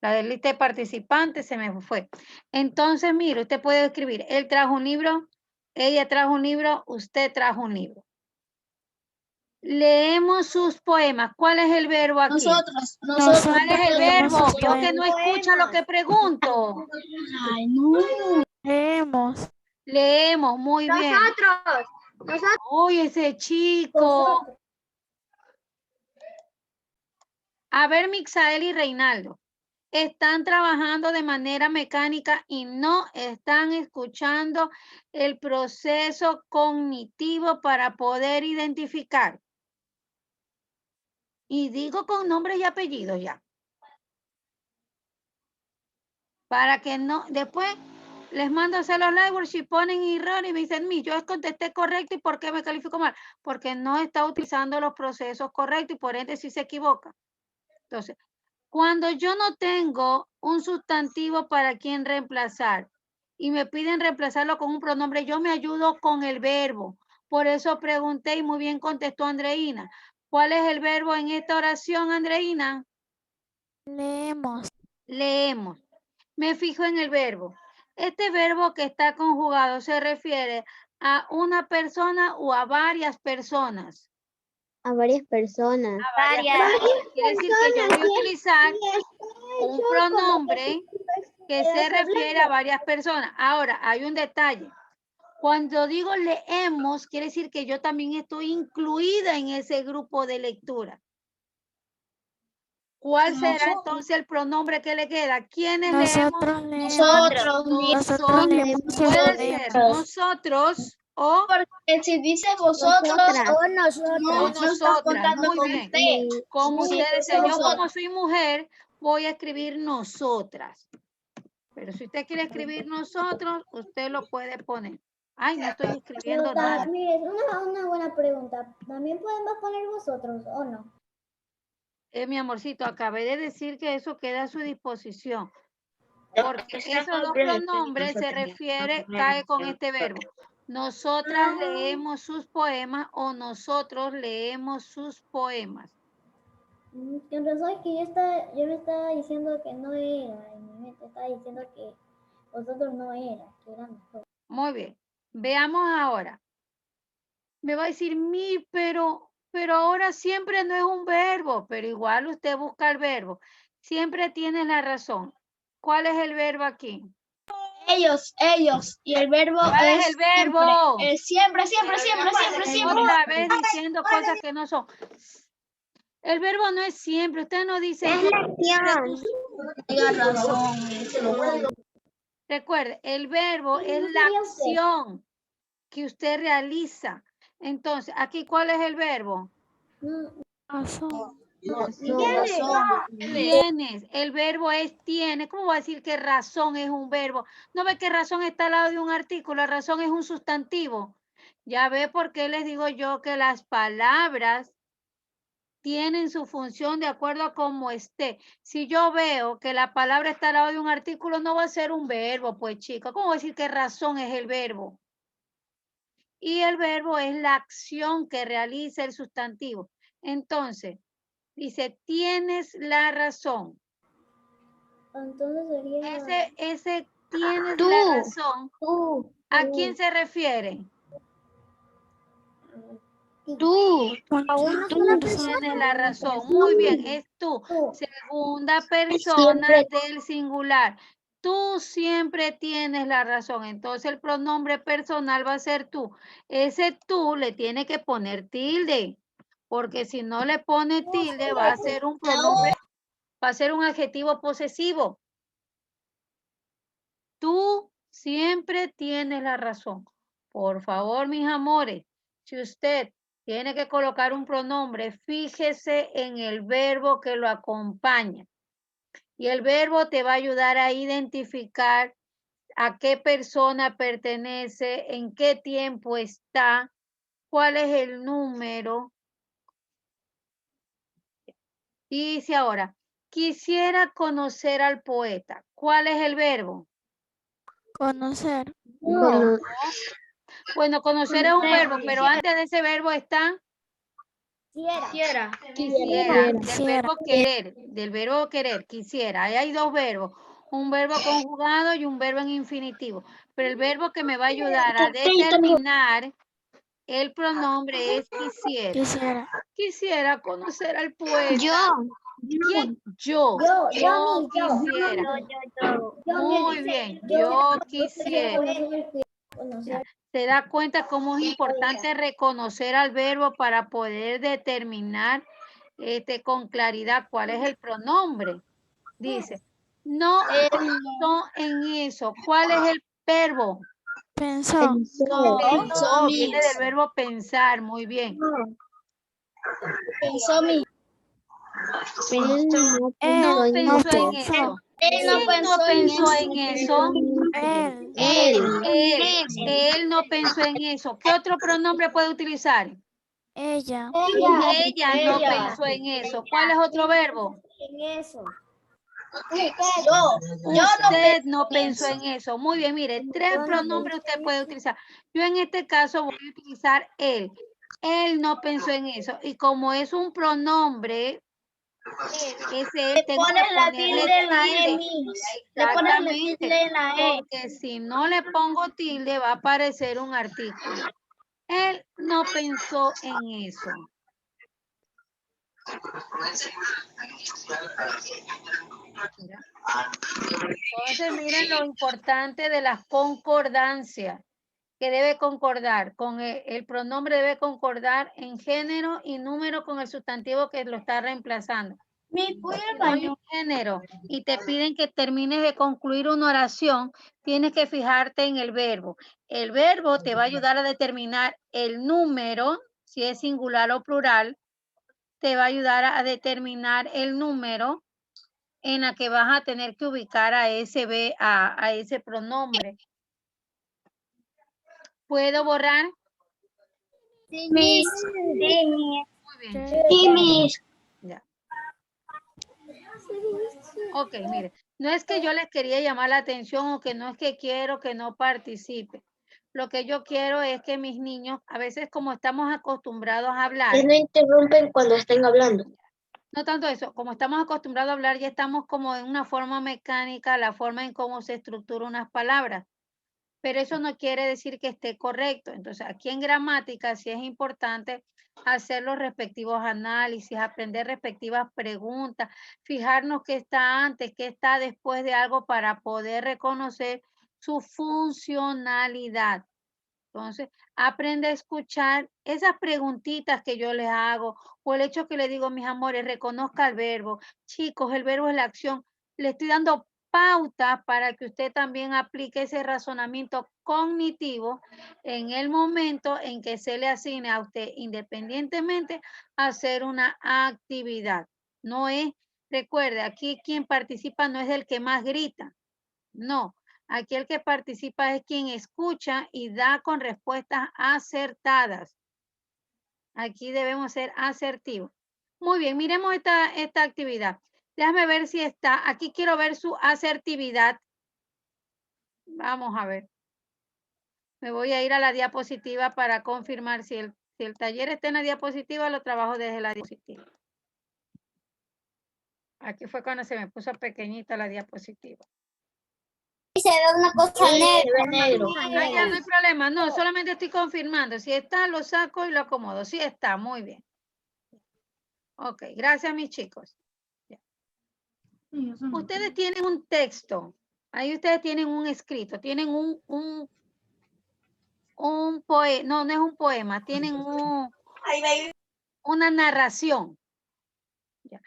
S1: la lista de participantes se me fue. Entonces, mire, usted puede escribir, él trajo un libro, ella trajo un libro, usted trajo un libro. Leemos sus poemas. ¿Cuál es el verbo aquí?
S5: Nosotros.
S1: ¿Cuál es el verbo?
S6: leemos sus
S1: Vio que no escucha lo que pregunto.
S5: Ay, no.
S6: Leemos.
S1: Leemos, muy bien.
S2: Nosotros.
S1: Uy, ese chico. A ver, Mixael y Reinaldo. Están trabajando de manera mecánica y no están escuchando el proceso cognitivo para poder identificar. Y digo con nombres y apellidos ya. Para que no, después les mando a hacer los live y ponen error y me dicen, yo contesté correcto y ¿por qué me califico mal? Porque no está utilizando los procesos correctos y por ende sí se equivoca. Entonces, cuando yo no tengo un sustantivo para quien reemplazar y me piden reemplazarlo con un pronombre, yo me ayudo con el verbo. Por eso pregunté y muy bien contestó Andreina. ¿Cuál es el verbo en esta oración, Andreina?
S6: Leemos.
S1: Leemos. Me fijo en el verbo. Este verbo que está conjugado se refiere a una persona o a varias personas.
S2: A varias personas.
S1: Quiere decir que yo voy a utilizar un pronombre que se refiere a varias personas. Ahora, hay un detalle. Cuando digo leemos, quiere decir que yo también estoy incluida en ese grupo de lectura. ¿Cuál será entonces el pronombre que le queda? ¿Quiénes
S6: Nosotros
S1: leemos?
S6: leemos.
S1: Nosotros
S6: leemos.
S1: puede ser nosotros o
S5: Porque si dice vosotros
S2: O
S5: no estás
S1: nosotras.
S5: contando
S1: Muy
S5: con
S1: bien.
S5: usted.
S1: Como
S5: Sí,
S1: usted dice, yo
S5: nosotros.
S1: como soy mujer, voy a escribir nosotras. Pero si usted quiere escribir nosotros, usted lo puede poner. Ay, no estoy escribiendo nada.
S2: Mire, una buena pregunta. ¿También podemos poner vosotros o no?
S1: Mi amorcito, acabé de decir que eso queda a su disposición. Porque esos dos pronombres se refiere, cae con este verbo. Nosotras leemos sus poemas o nosotros leemos sus poemas.
S2: Con razón es que yo me estaba diciendo que no era, en mi mente estaba diciendo que vosotros no era, que eran nosotros.
S1: Muy bien. Veamos ahora. Me va a decir pero ahora siempre no es un verbo, pero igual usted busca el verbo. Siempre tienes la razón. ¿Cuál es el verbo aquí?
S5: Ellos. Y el verbo
S1: ¿Cuál es el verbo?
S5: Siempre. Siempre.
S1: Otra vez diciendo cosas que no son. El verbo no es siempre. Usted no dice.
S5: Tenga razón.
S1: Recuerde, el verbo es la acción que usted realiza. Entonces, aquí, ¿cuál es el verbo?
S6: Razón.
S1: Tienes. El verbo es tiene. ¿Cómo voy a decir que razón es un verbo? ¿No ve que razón está al lado de un artículo? La razón es un sustantivo. Ya ve por qué les digo yo que las palabras tienen su función de acuerdo a cómo esté. Si yo veo que la palabra está al lado de un artículo, no va a ser un verbo, pues chica. ¿Cómo voy a decir que razón es el verbo? Y el verbo es la acción que realiza el sustantivo. Entonces, dice, tienes la razón.
S2: Entonces sería...
S1: Ese tienes la razón. ¿A quién se refiere?
S2: Tú.
S1: Tú tienes la razón. Muy bien, es tú. Segunda persona del singular. Tú siempre tienes la razón. Entonces el pronombre personal va a ser tú. Ese tú le tiene que poner tilde. Porque si no le pone tilde va a ser un pronombre, va a ser un adjetivo posesivo. Tú siempre tienes la razón. Por favor, mis amores, si usted tiene que colocar un pronombre, fíjese en el verbo que lo acompaña. Y el verbo te va a ayudar a identificar a qué persona pertenece, en qué tiempo está, cuál es el número. Y dice ahora, quisiera conocer al poeta. ¿Cuál es el verbo?
S6: Conocer.
S1: No. Bueno, conocer es un verbo, pero antes de ese verbo está
S2: Quisiera.
S1: quisiera, del
S6: Quisiera.
S1: verbo querer, quisiera. Ahí hay dos verbos, un verbo conjugado y un verbo en infinitivo. Pero el verbo que me va a ayudar a determinar el pronombre es quisiera.
S6: Quisiera.
S1: Quisiera conocer al poeta. ¿Quién?
S2: Yo
S1: Quisiera. Muy bien, yo quisiera. ¿Se da cuenta cómo es importante reconocer al verbo para poder determinar con claridad cuál es el pronombre? Dice, no pensó en eso. ¿Cuál es el verbo?
S6: Pensó.
S1: Pensó, viene del verbo pensar, muy bien.
S5: Pensó mi.
S1: No pensó en eso.
S5: Él no
S1: ¿Quién no pensó en eso?
S6: Él.
S1: Él no pensó en eso. ¿Qué otro pronombre puede utilizar?
S6: Ella.
S1: Ella no pensó en eso. ¿Cuál es otro verbo?
S2: En eso.
S1: Usted no pensó en eso. Muy bien, mire, tres pronombres usted puede utilizar. Yo en este caso voy a utilizar él. Él no pensó en eso. Y como es un pronombre, ese tengo que ponerle tilde. Exactamente. Porque si no le pongo tilde va a aparecer un artículo. Él no pensó en eso. Mira. Entonces, miren lo importante de las concordancias, que debe concordar con el pronombre, debe concordar en género y número con el sustantivo que lo está reemplazando. Si hay un género y te piden que termines de concluir una oración, tienes que fijarte en el verbo. El verbo te va a ayudar a determinar el número, si es singular o plural, te va a ayudar a determinar el número en la que vas a tener que ubicar a ese pronombre. ¿Puedo borrar?
S5: Sí,
S1: Muy bien. Ya. Ok, mire, no es que yo les quería llamar la atención o que no es que quiero que no participen. Lo que yo quiero es que mis niños, a veces como estamos acostumbrados a hablar,
S5: no interrumpen cuando estén hablando.
S1: no tanto eso, como estamos acostumbrados a hablar, ya estamos como en una forma mecánica, la forma en cómo se estructuran unas palabras. Pero eso no quiere decir que esté correcto. Entonces, aquí en gramática sí es importante hacer los respectivos análisis, aprender respectivas preguntas, fijarnos qué está antes, qué está después de algo para poder reconocer su funcionalidad. Entonces, aprende a escuchar esas preguntitas que yo les hago o el hecho que le digo, mis amores, reconozca el verbo. Chicos, el verbo es la acción. Le estoy dando pauta para que usted también aplique ese razonamiento cognitivo en el momento en que se le asigne a usted independientemente hacer una actividad. No es, recuerde, aquí quien participa no es el que más grita, no. Aquí el que participa es quien escucha y da con respuestas acertadas. Aquí debemos ser asertivos. Muy bien, miremos esta actividad. Déjame ver si está. Aquí quiero ver su asertividad. Vamos a ver. Me voy a ir a la diapositiva para confirmar si el taller está en la diapositiva, lo trabajo desde la diapositiva. Aquí fue cuando se me puso pequeñita la diapositiva.
S2: Se ve una cosa
S5: negro.
S1: Ah, ya, no hay problema. No, solamente estoy confirmando. Si está, lo saco y lo acomodo. Sí está, muy bien. Ok, gracias mis chicos. Ya. Ustedes tienen un texto. Ahí ustedes tienen un escrito. Tienen un poema. No, no es un poema. Tienen una narración. Ya.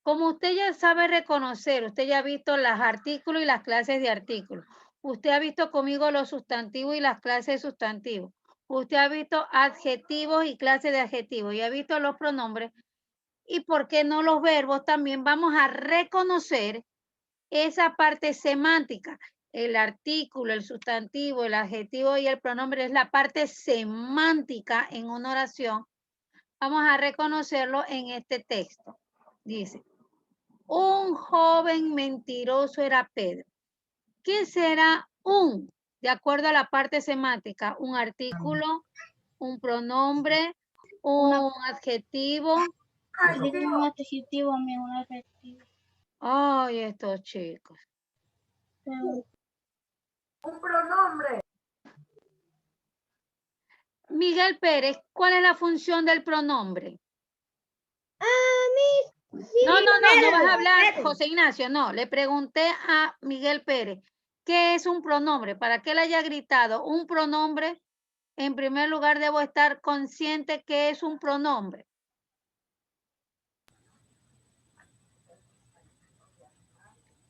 S1: Como usted ya sabe reconocer, usted ya ha visto los artículos y las clases de artículos. Usted ha visto conmigo los sustantivos y las clases de sustantivos. Usted ha visto adjetivos y clases de adjetivos. Y ha visto los pronombres. Y por qué no los verbos, también vamos a reconocer esa parte semántica. El artículo, el sustantivo, el adjetivo y el pronombre es la parte semántica en una oración. Vamos a reconocerlo en este texto. Dice, un joven mentiroso era Pedro. ¿Qué será un? de acuerdo a la parte semántica, un artículo, un pronombre, un adjetivo.
S3: Adjetivo.
S4: Un adjetivo, amigo, un adjetivo.
S1: Ay, estos chicos.
S3: Un pronombre.
S1: Miguel Pérez, ¿cuál es la función del pronombre? No vas a hablar, José Ignacio, no. Le pregunté a Miguel Pérez, ¿qué es un pronombre? Para que él haya gritado un pronombre, en primer lugar debo estar consciente que es un pronombre.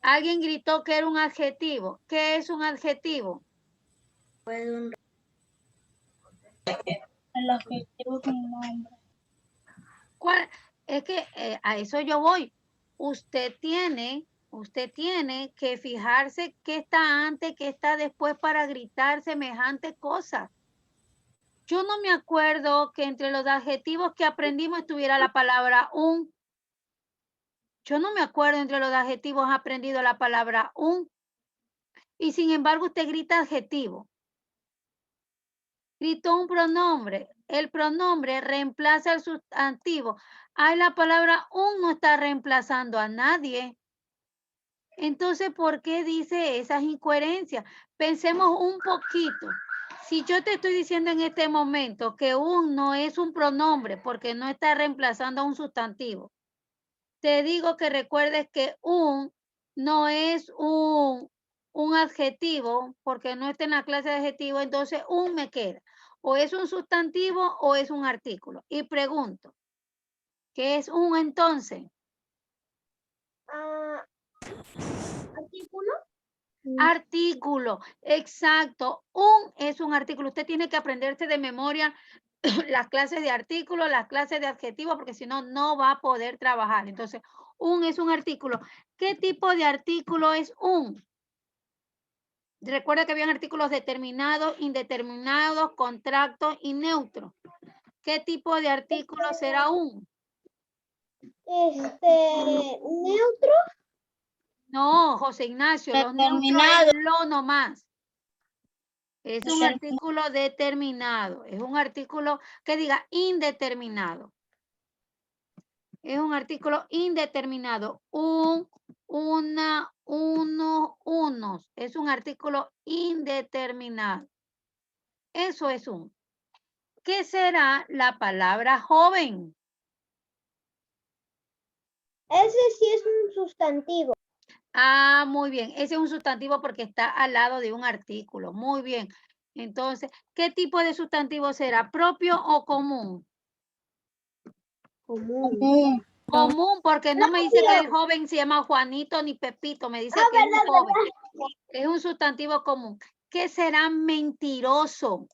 S1: Alguien gritó que era un adjetivo. ¿Qué es un adjetivo?
S4: El adjetivo es un nombre.
S1: ¿Cuál? Es que a eso yo voy. Usted tiene que fijarse qué está antes, qué está después para gritar semejante cosa. Yo no me acuerdo que entre los adjetivos que aprendimos estuviera la palabra un. Yo no me acuerdo entre los adjetivos aprendido la palabra un. Y sin embargo usted grita adjetivo. Gritó un pronombre. El pronombre reemplaza el sustantivo. Ahí la palabra un no está reemplazando a nadie. Entonces, ¿por qué dice esas incoherencias? Pensemos un poquito. Si yo te estoy diciendo en este momento que un no es un pronombre porque no está reemplazando a un sustantivo, te digo que recuerdes que un no es un adjetivo porque no está en la clase de adjetivo, entonces un me queda. O es un sustantivo o es un artículo. Y pregunto, ¿qué es un entonces?
S2: ¿Artículo?
S1: Artículo, exacto. Un es un artículo. Usted tiene que aprenderse de memoria las clases de artículo, las clases de adjetivo, porque si no, no va a poder trabajar. Entonces, un es un artículo. ¿Qué tipo de artículo es un? Recuerda que habían artículos determinados, indeterminados, contractos y neutros. ¿Qué tipo de artículo será un?
S2: Neutro.
S1: No, José Ignacio, los neutros es lo nomás. Es un artículo determinado. Es un artículo que diga indeterminado. Es un artículo indeterminado. Un, una, uno, unos. Es un artículo indeterminado. Eso es un. ¿Qué será la palabra joven?
S2: Ese sí es un sustantivo.
S1: Ah, muy bien. Ese es un sustantivo porque está al lado de un artículo. Muy bien. Entonces, ¿qué tipo de sustantivo será? ¿Propio o común?
S2: Común.
S1: Común, porque no me dice que el joven se llama Juanito ni Pepito, me dice que es un joven. Es un sustantivo común. ¿Qué será mentiroso?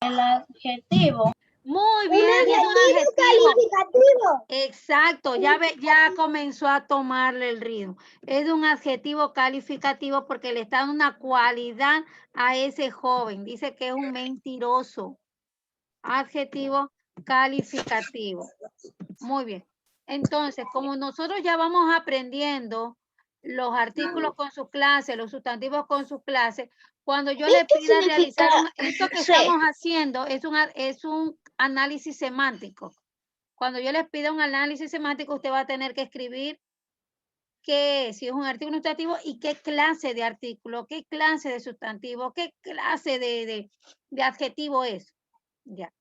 S4: El adjetivo.
S1: Muy bien, es un adjetivo.
S2: Calificativo.
S1: Exacto, ya comenzó a tomarle el ritmo. Es un adjetivo calificativo porque le está dando una cualidad a ese joven. Dice que es un mentiroso. Adjetivo calificativo. Muy bien. Entonces, como nosotros ya vamos aprendiendo los artículos con sus clases, los sustantivos con sus clases, cuando yo le pida realizar esto que estamos haciendo es un análisis semántico. Cuando yo les pida un análisis semántico, usted va a tener que escribir qué es, si es un artículo sustantivo y qué clase de artículo, qué clase de sustantivo, qué clase de adjetivo es. Ya.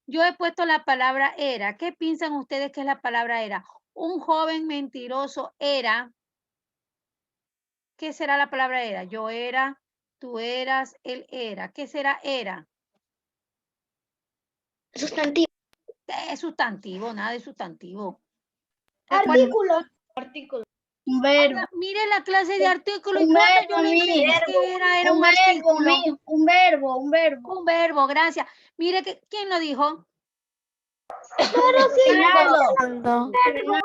S1: Yo he puesto la palabra era. ¿Qué piensan ustedes que es la palabra era? Un joven mentiroso era. ¿Qué será la palabra era? Yo era, tú eras, él era. ¿Qué será era?
S5: Sustantivo.
S1: Es sustantivo, nada de sustantivo.
S2: Artículo.
S5: Artículo.
S4: Un verbo.
S1: Oiga, mire la clase de artículo y
S4: Un
S1: cuando
S4: verbo,
S1: yo le enseñé que era un artículo.
S4: Un verbo.
S1: Un verbo, gracias. Mire que, ¿quién lo dijo?
S6: Ando.
S1: Muy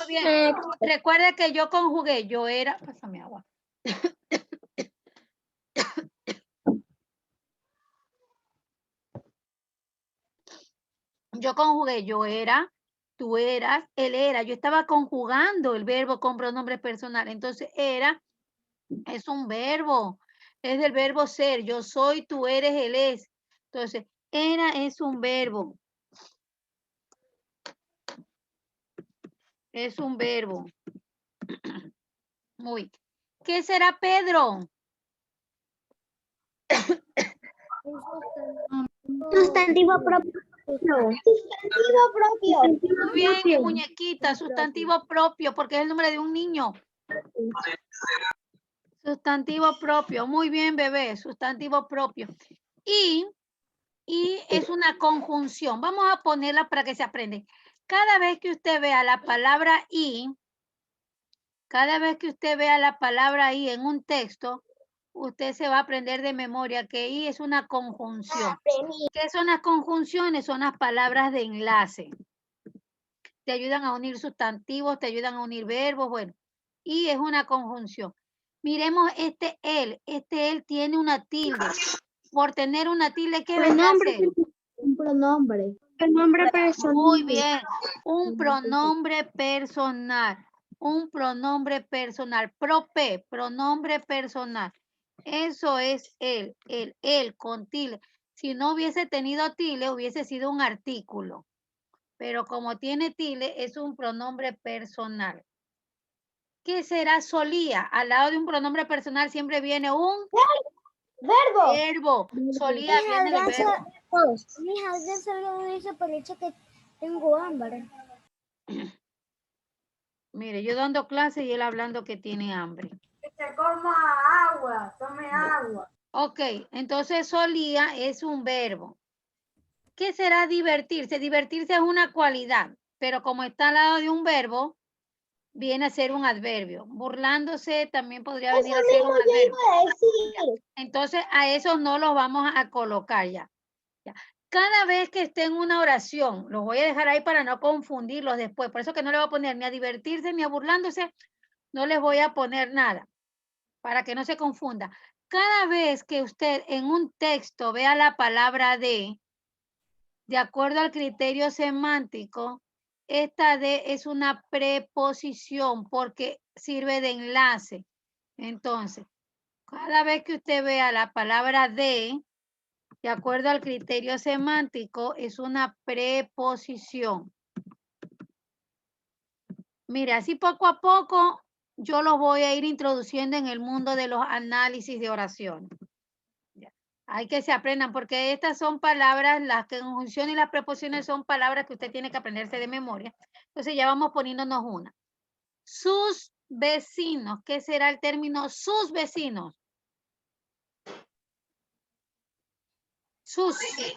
S1: bien. Recuerda que yo conjugué, yo era, pásame agua. Yo conjugué, yo era, tú eras, él era. Yo estaba conjugando el verbo con pronombre personal. Entonces era, Es un verbo. Es del verbo ser. Yo soy, tú eres, él es. Entonces, era es un verbo. Es un verbo. Muy. ¿Qué será Pedro?
S2: Sustantivo propio. Sustantivo propio.
S1: Muy bien, mi muñequita. Sustantivo propio, porque es el nombre de un niño. Sustantivo propio. Muy bien, bebé. Sustantivo propio. Y es una conjunción. Vamos a ponerla para que se aprende. Cada vez que usted vea la palabra y, cada vez que usted vea la palabra y en un texto, usted se va a aprender de memoria que y es una conjunción. ¿Qué son las conjunciones? Son las palabras de enlace. Te ayudan a unir sustantivos, te ayudan a unir verbos, bueno. Y es una conjunción. Miremos este él tiene una tilde. Por tener una tilde, ¿qué viene a hacer?
S2: Un pronombre.
S5: Pronombre personal.
S1: Muy bien, un pronombre personal, un pronombre personal, prope, pronombre personal. Eso es él con tilde. Si no hubiese tenido tilde, hubiese sido un artículo. Pero como tiene tilde, es un pronombre personal. ¿Qué será solía? Al lado de un pronombre personal siempre viene un verbo. Solía viene del verbo.
S2: Mija, yo solo lo hice por el hecho que tengo hambre.
S1: Mire, yo dando clase y él hablando que tiene hambre.
S3: Que se coma agua, tome agua.
S1: Ok, entonces solía es un verbo. ¿Qué será divertirse? Divertirse es una cualidad, pero como está al lado de un verbo, viene a ser un adverbio. Burlándose también podría venir a ser un adverbio. Entonces a esos no los vamos a colocar ya. Cada vez que esté en una oración, los voy a dejar ahí para no confundirlos después. Por eso que no le voy a poner ni a divertirse ni a burlándose, no les voy a poner nada, para que no se confunda. Cada vez que usted en un texto vea la palabra de acuerdo al criterio semántico, esta de es una preposición porque sirve de enlace. Entonces, cada vez que usted vea la palabra de acuerdo al criterio semántico, es una preposición. Mira, así poco a poco yo los voy a ir introduciendo en el mundo de los análisis de oración. Hay que se aprendan porque estas son palabras, las conjunciones y las preposiciones son palabras que usted tiene que aprenderse de memoria. Entonces ya vamos poniéndonos una. Sus vecinos, ¿qué será el término sus vecinos? Sus. ¿Qué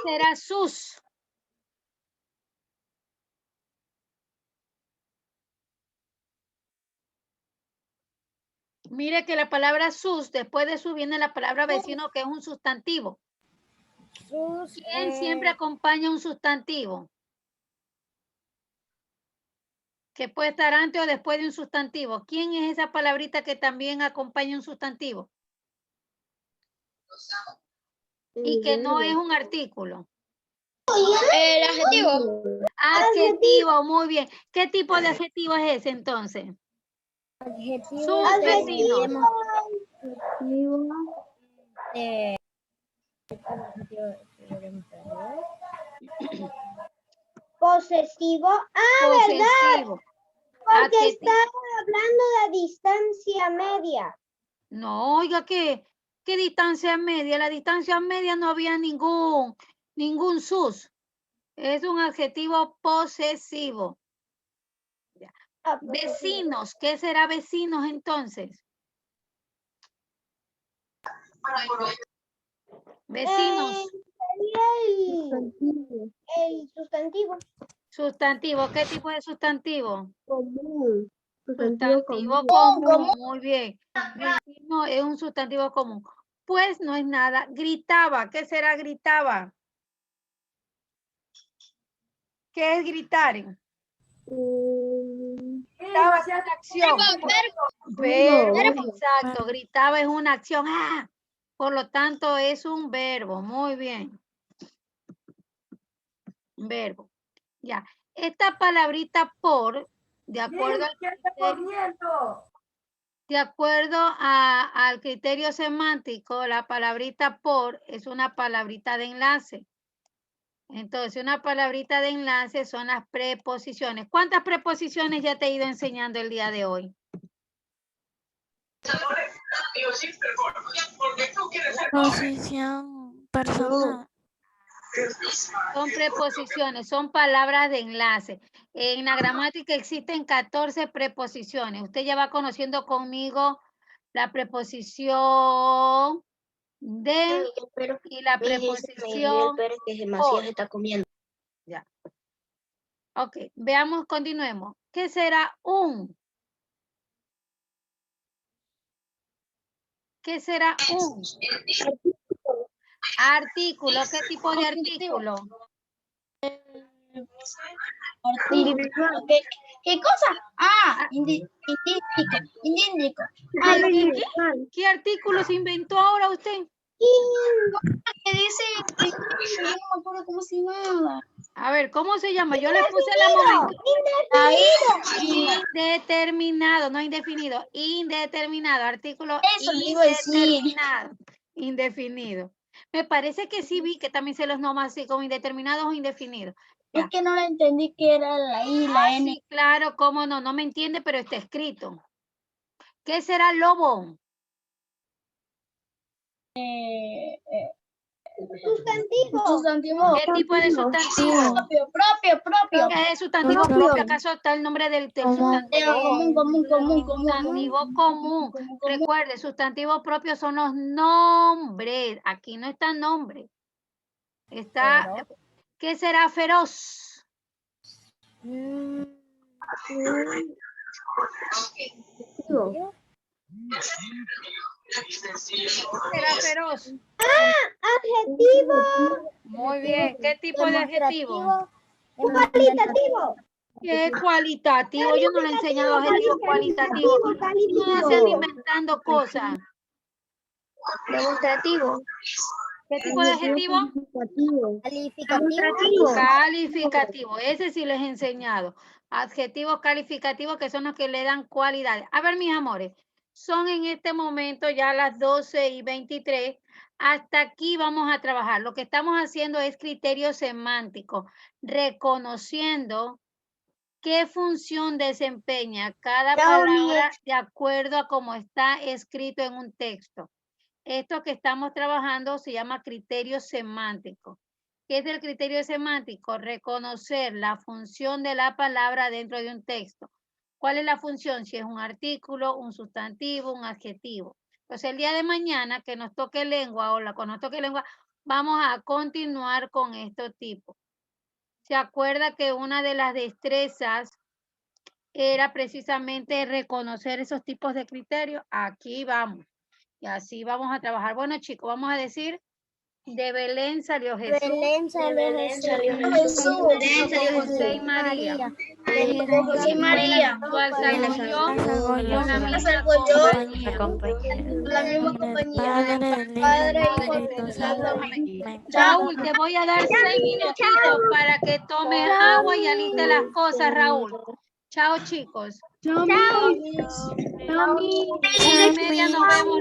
S1: será sus? Mire que la palabra sus, después de sus viene la palabra vecino, que es un sustantivo. ¿Quién siempre acompaña un sustantivo? Que puede estar antes o después de un sustantivo. ¿Quién es esa palabrita que también acompaña un sustantivo? Y que no es un artículo.
S5: El adjetivo.
S1: Adjetivo, muy bien. ¿Qué tipo de adjetivo es ese entonces? Sus vecinos.
S2: Posesivo.
S1: Posesivo.
S2: Porque
S1: Adjetivo.
S2: estamos hablando de distancia media.
S1: No, oiga, ¿qué distancia media? La distancia media no había ningún sus. Es un adjetivo posesivo. Vecinos, ¿qué será vecinos entonces? Vecinos.
S2: El sustantivo.
S1: Sustantivo, ¿qué tipo de sustantivo?
S2: Común.
S1: Sustantivo común, muy bien. Vecino es un sustantivo común. Pues no es nada. Gritaba, ¿qué será gritaba? ¿Qué es gritar? Gritaba es una acción. Verbo, exacto. Gritaba es una acción. ¡Ah! Por lo tanto, es un verbo. Muy bien. Verbo. Ya. Esta palabrita por, de acuerdo al criterio, de acuerdo al criterio semántico, la palabrita por es una palabrita de enlace. Entonces, una palabrita de enlace son las preposiciones. ¿Cuántas preposiciones ya te he ido enseñando el día de hoy?
S6: Posición personal.
S1: Son preposiciones, son palabras de enlace. En la gramática existen 14 preposiciones. Usted ya va conociendo conmigo la preposición de y la preposición
S5: que demasiado
S1: por.
S5: se está comiendo.
S1: Ya. Ok, veamos, continuemos. ¿Qué será un? ¿Qué será un? Artículo. ¿Qué tipo de artículo?
S5: Individual. ¿Qué cosa? Indígnico.
S1: ¿Qué artículo se inventó ahora usted?
S5: ¿Qué dice? Yo no me acuerdo cómo se llamaba.
S1: A ver, ¿cómo se llama? Yo le puse la momento. Indeterminado, no indefinido. Indeterminado, artículo
S5: Eso le iba a decir.
S1: indeterminado. Indefinido. Me parece que sí vi que también se los nombra así como indeterminados o indefinidos.
S5: Es que no le entendí que era la I, la N.
S1: Sí, claro, cómo no, no me entiende, pero está escrito. ¿Qué será lobo?
S2: Sustantivo.
S1: ¿Qué tipo de sustantivo?
S5: Propio.
S1: ¿Qué es sustantivo propio? ¿Acaso está el nombre del sustantivo?
S5: Común.
S1: Sustantivo común. Recuerde, sustantivos propios son los nombres. Aquí no está nombre. Está. ¿Qué será feroz? ¿Será feroz?
S2: Adjetivo.
S1: Muy bien. ¿Qué tipo de adjetivo?
S2: Cualitativo.
S1: ¿Qué cualitativo? Yo no le he enseñado adjetivos cualitativos. No se anda inventando cosas.
S5: Demostrativo.
S1: ¿Qué tipo de adjetivo?
S2: Calificativo.
S1: Calificativo. Ese sí les he enseñado. Adjetivos calificativos que son los que le dan cualidades. A ver, mis amores, son en este momento ya las 12:23. Hasta aquí vamos a trabajar. Lo que estamos haciendo es criterio semántico, reconociendo qué función desempeña cada palabra de acuerdo a cómo está escrito en un texto. Esto que estamos trabajando se llama criterio semántico. ¿Qué es el criterio semántico? Reconocer la función de la palabra dentro de un texto. ¿Cuál es la función? Si es un artículo, un sustantivo, un adjetivo. Entonces, el día de mañana que nos toque lengua o cuando nos toque lengua, vamos a continuar con estos tipos. ¿Se acuerda que una de las destrezas era precisamente reconocer esos tipos de criterios? Aquí vamos. Y así vamos a trabajar. Bueno, chicos, vamos a decir, de Belén salió Jesús. José y María.
S5: José y María.
S1: ¿Cuál salgo yo?
S6: Salgo
S1: La misma
S6: La misma compañía.
S1: Raúl, te voy a dar 6 minutitos para que tomes agua y alistes las cosas, Raúl. Chao, chicos.
S2: Chao.
S1: A las 1:30 nos vemos.